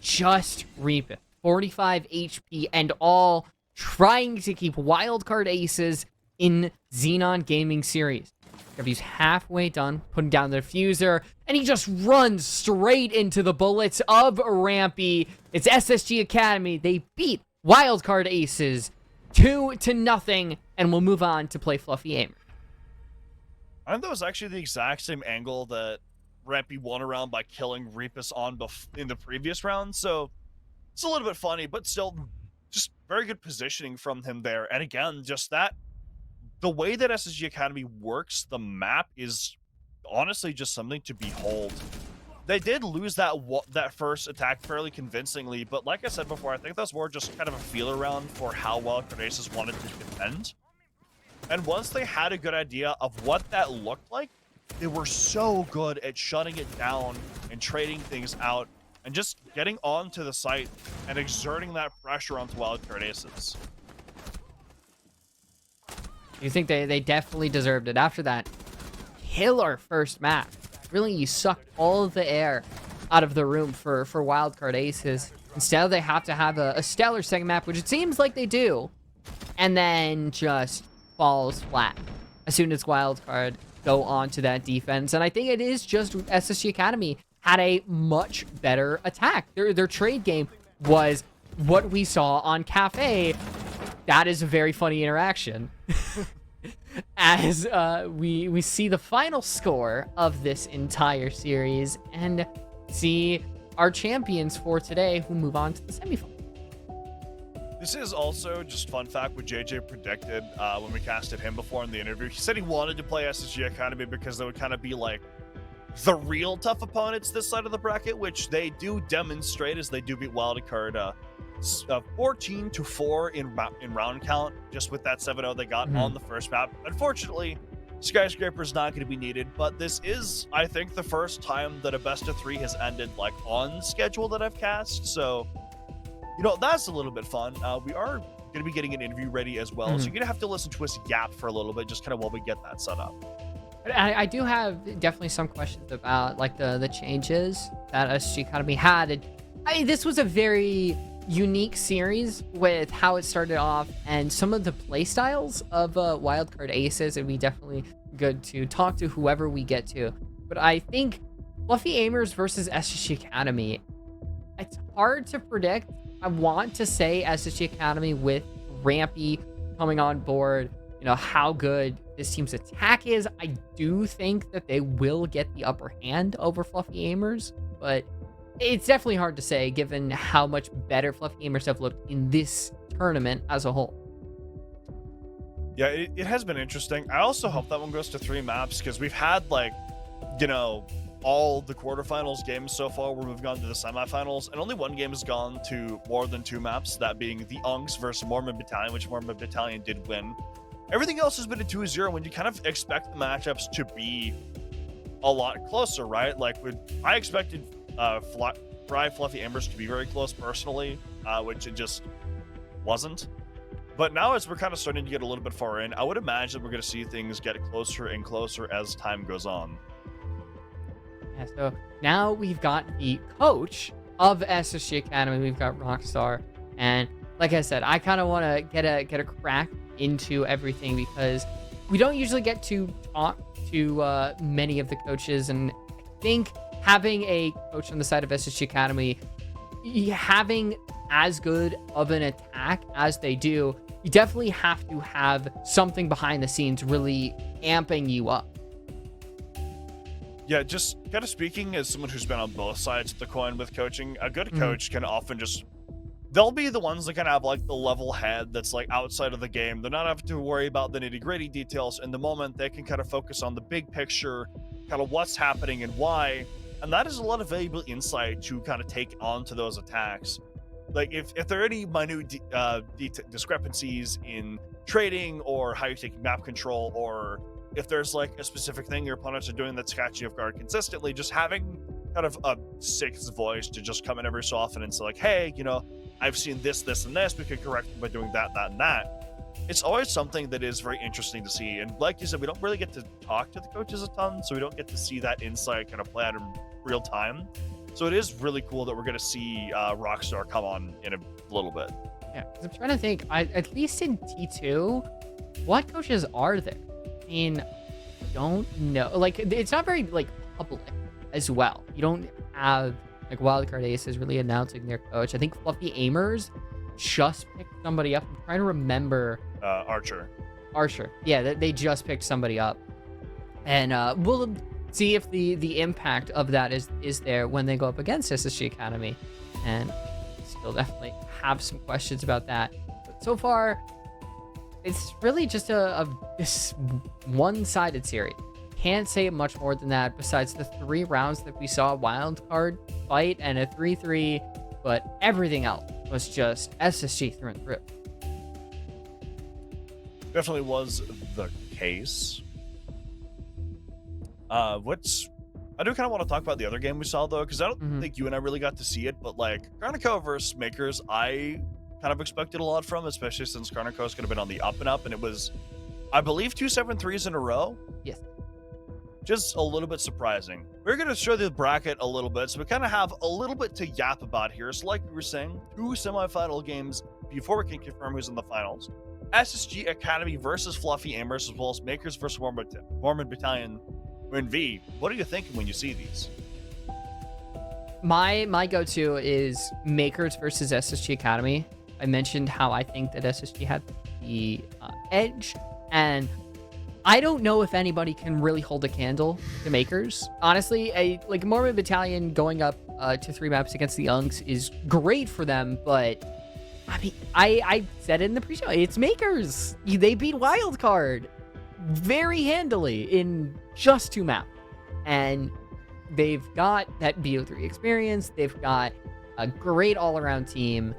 Just Reapus, 45 HP and all, trying to keep Wildcard Aces in Xenon Gaming Series. W's halfway done, putting down the diffuser, and he just runs straight into the bullets of Rampy. It's SSG Academy. They beat Wildcard Aces 2-0, and we'll move on to play Fluffy Aimer. I think that was actually the exact same angle that Rampy won around by killing Reapus on in the previous round, so it's a little bit funny, but still just very good positioning from him there. And again, just that, the way that SSG Academy works the map is honestly just something to behold. They did lose that first attack fairly convincingly, but like I said before, I think that's more just kind of a feel around for how well Aces wanted to defend. And once they had a good idea of what that looked like, they were so good at shutting it down and trading things out and just getting onto the site and exerting that pressure onto Wildcard Aces. You think they definitely deserved it after that killer first map. Really, you sucked all of the air out of the room for Wildcard Aces. Instead, they have to have a stellar second map, which it seems like they do, and then just falls flat as soon as Wildcard go on to that defense. And I think it is just SSG Academy had a much better attack. Their trade game was what we saw on Cafe. That is a very funny interaction. As we see the final score of this entire series and see our champions for today who move on to the semifinal. This is also just fun fact what JJ predicted when we casted him before in the interview. He said he wanted to play SSG Academy because they would kind of be like the real tough opponents this side of the bracket, which they do demonstrate as they do beat Wildcard 14-4 in round count, just with that 7-0 they got on the first map. Unfortunately, Skyscraper's not going to be needed, but this is, I think, the first time that a best of 3 has ended like on schedule that I've cast. So, that's a little bit fun. We are going to be getting an interview ready as well, so you're going to have to listen to us yap for a little bit, just kind of while we get that set up. I do have definitely some questions about like the changes that SSG Academy had. And this was a very unique series with how it started off and some of the play styles of Wildcard Aces. It'd be definitely good to talk to whoever we get to. But I think Fluffy Aimers versus SSG Academy, it's hard to predict. I want to say SSG Academy with Rampy coming on board, how good this team's attack is. I do think that they will get the upper hand over Fluffy Aimers, but it's definitely hard to say given how much better Fluffy Aimers have looked in this tournament as a whole. Yeah, it has been interesting. I also hope that one goes to 3 maps because we've had all the quarterfinals games so far where we've gone to the semifinals, and only one game has gone to more than 2 maps, that being the Unks versus Mormon Battalion, which Mormon Battalion did win. Everything else has been a 2-0 when you kind of expect the matchups to be a lot closer, right? Like, I expected Fluffy Aimers to be very close personally, which it just wasn't. But now as we're kind of starting to get a little bit far in, I would imagine we're going to see things get closer and closer as time goes on. Yeah, so now we've got the coach of SSG Academy. We've got Rockstar, and like I said, I kind of want to get a crack into everything because we don't usually get to talk to many of the coaches, and I think having a coach on the side of SSG Academy, having as good of an attack as they do, you definitely have to have something behind the scenes really amping you up. Yeah, just kind of speaking as someone who's been on both sides of the coin with coaching, a good coach can often they'll be the ones that kind of have like the level head that's like outside of the game. They're not having to worry about the nitty-gritty details in the moment. They can kind of focus on the big picture, kind of what's happening and why. And that is a lot of valuable insight to kind of take onto those attacks. Like if there are any minute discrepancies in trading or how you're taking map control, or if there's like a specific thing your opponents are doing that's catching you off guard consistently, just having kind of a sixth voice to just come in every so often and say like, hey, I've seen this, this, and this. We could correct them by doing that, that, and that. It's always something that is very interesting to see. And like you said, we don't really get to talk to the coaches a ton, so we don't get to see that insight kind of play out in real time. So it is really cool that we're going to see Rockstar come on in a little bit. Yeah, because I'm trying to think, at least in T2, what coaches are there? I mean, I don't know. Like, it's not very, public as well. You don't have, Wildcard Aces really announcing their coach. I think Fluffy Aimers just picked somebody up. I'm trying to remember. Archer. Yeah, they just picked somebody up. And we'll see if the impact of that is there when they go up against SSG Academy. And still definitely have some questions about that. But so far, it's really just this one-sided series. Can't say much more than that besides the 3 rounds that we saw wildcard fight and a 3-3, but everything else was just SSG through and through. Definitely was the case. I do kind of want to talk about the other game we saw though, because I don't think you and I really got to see it, but Karnako versus Makers, I kind of expected a lot from, especially since Karnako's could have been on the up and up, and it was, I believe, 2 7-3s in a row. Yes. Just a little bit surprising. We're going to show the bracket a little bit, so we kind of have a little bit to yap about here. So like we were saying, 2 semifinal games before we can confirm who's in the finals. SSG Academy versus Fluffy Aimers, as well as Makers versus Mormon Battalion. V, what are you thinking when you see these? My go-to is Makers versus SSG Academy. I mentioned how I think that SSG had the edge, and I don't know if anybody can really hold a candle to Makers. Honestly, Mormon Battalion going up to 3 maps against the Unks is great for them, but I mean, I said it in the pre-show, it's Makers. They beat Wildcard very handily in just 2 maps, and they've got that BO3 experience. They've got a great all-around team.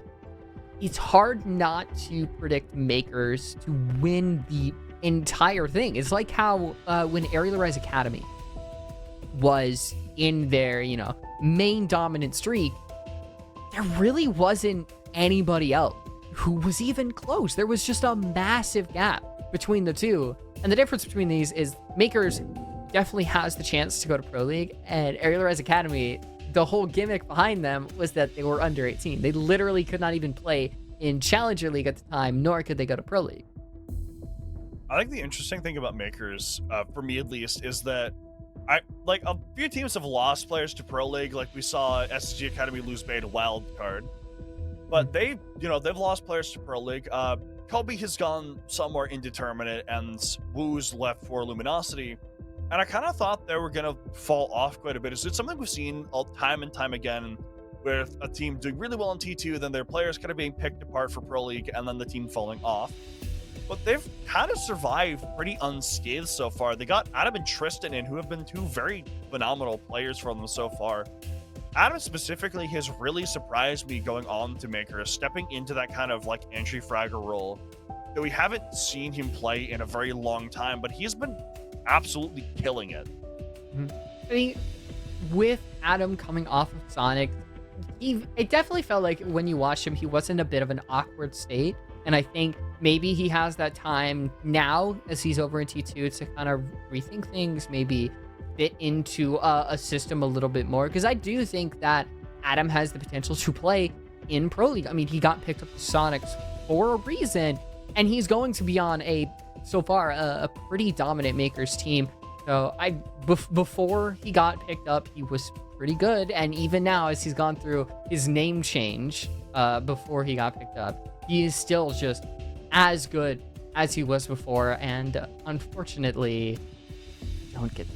It's hard not to predict Makers to win the entire thing. It's like how when Aerial Rise Academy was in their, main dominant streak, there really wasn't anybody else who was even close. There was just a massive gap between the two. And the difference between these is Makers definitely has the chance to go to Pro League, and Aerial Rise Academy, the whole gimmick behind them was that they were under 18. They literally could not even play in Challenger League at the time, nor could they go to Pro League. I think the interesting thing about Makers, for me at least, is that a few teams have lost players to Pro League. Like we saw SSG Academy lose Bay to WILDCARD, but they've lost players to Pro League. Kobe has gone somewhere indeterminate, and Woo's left for Luminosity. And I kind of thought they were going to fall off quite a bit. It's something we've seen all time and time again with a team doing really well in T2, then their players kind of being picked apart for Pro League, and then the team falling off. But they've kind of survived pretty unscathed so far. They got Adam and Tristan in, who have been two very phenomenal players for them so far. Adam specifically has really surprised me going on to Makers, stepping into that kind of like entry fragger role that we haven't seen him play in a very long time, but he's been absolutely killing it. I mean, with Adam coming off of Sonic, it definitely felt like when you watched him, he was in a bit of an awkward state. And I think maybe he has that time now as he's over in T2 to kind of rethink things, maybe fit into a system a little bit more. Because I do think that Adam has the potential to play in Pro League. I mean, he got picked up to Sonics for a reason, and he's going to be on so far a pretty dominant Makers team. So before he got picked up, he was pretty good, and even now as he's gone through his name change before he got picked up, he is still just as good as he was before. And unfortunately, don't get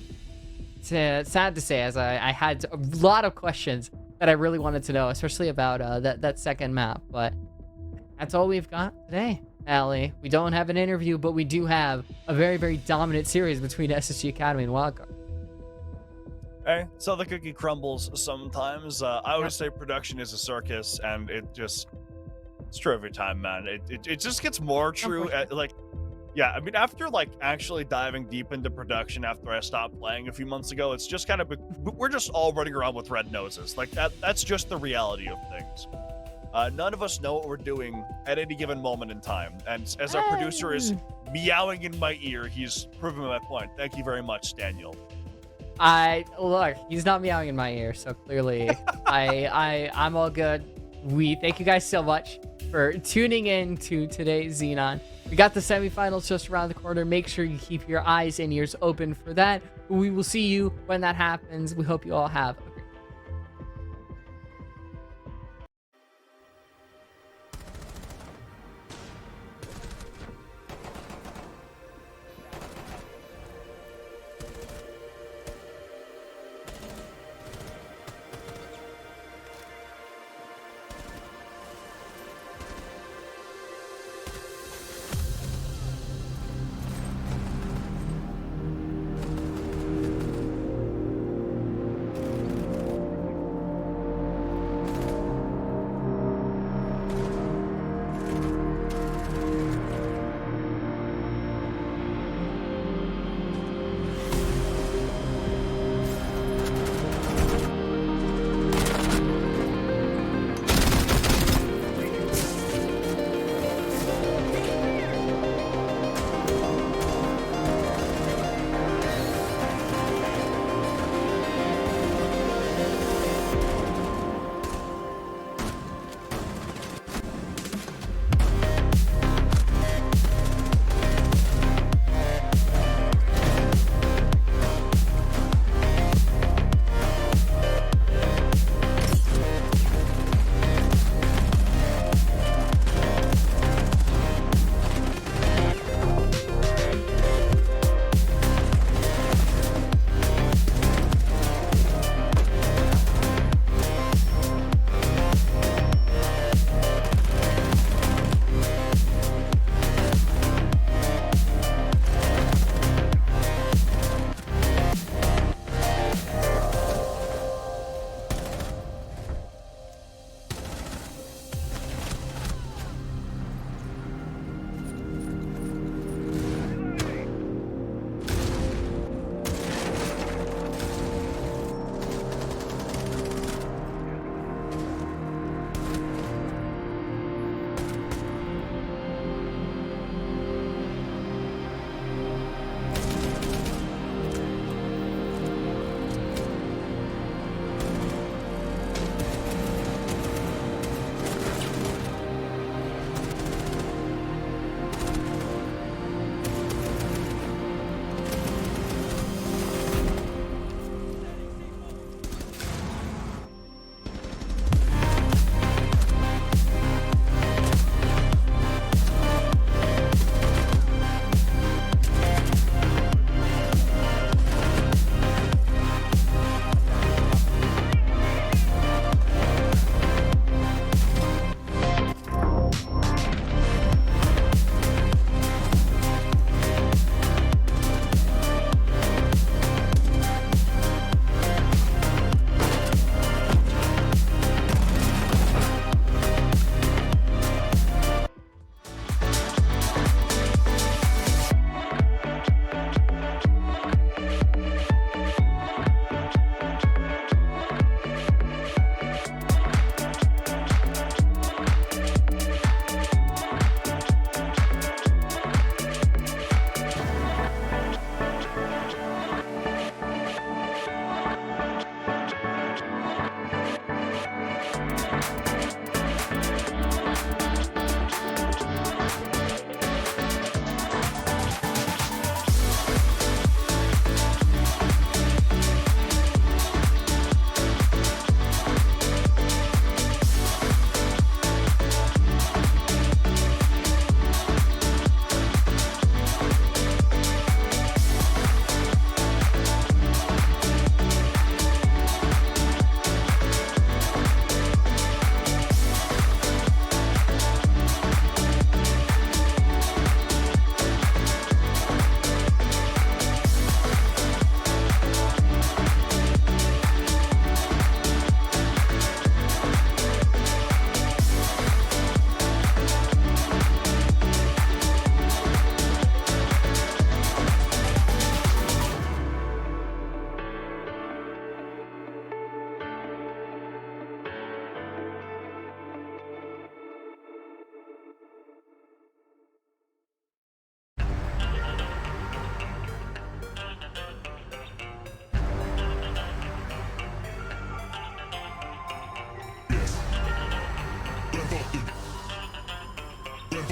it's sad to say, as I had a lot of questions that I really wanted to know, especially about that second map. But that's all we've got today, Allie. We don't have an interview, but we do have a very, very dominant series between SSG Academy and WILDCARD. Hey, so the cookie crumbles sometimes. I always say production is a circus, and it's true every time, man. It just gets more true. I mean, after actually diving deep into production after I stopped playing a few months ago, it's just kind of, we're just all running around with red noses. That's just the reality of things. None of us know what we're doing at any given moment in time. And as our producer is meowing in my ear, he's proving my point. Thank you very much, Daniel. Look, he's not meowing in my ear, so clearly I'm all good. We thank you guys so much for tuning in to today's Xenon. We got the semifinals just around the corner. Make sure you keep your eyes and ears open for that. We will see you when that happens. We hope you all have a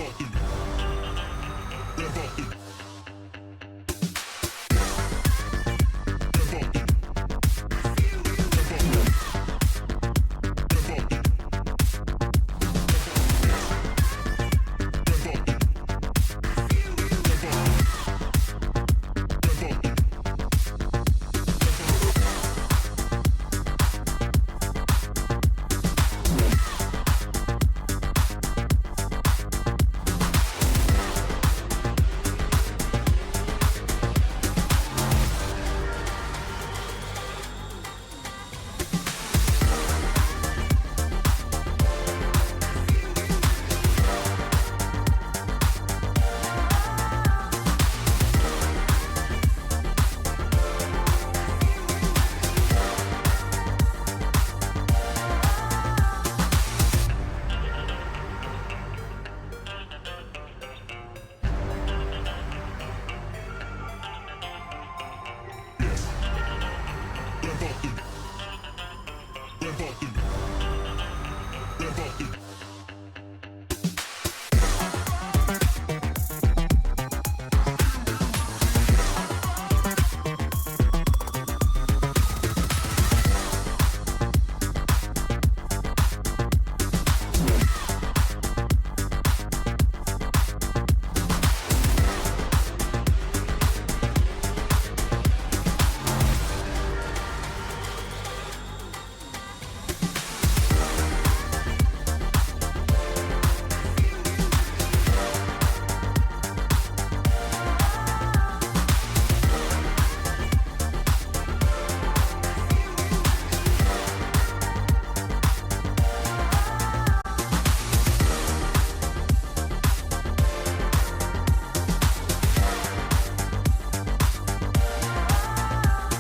Revolting.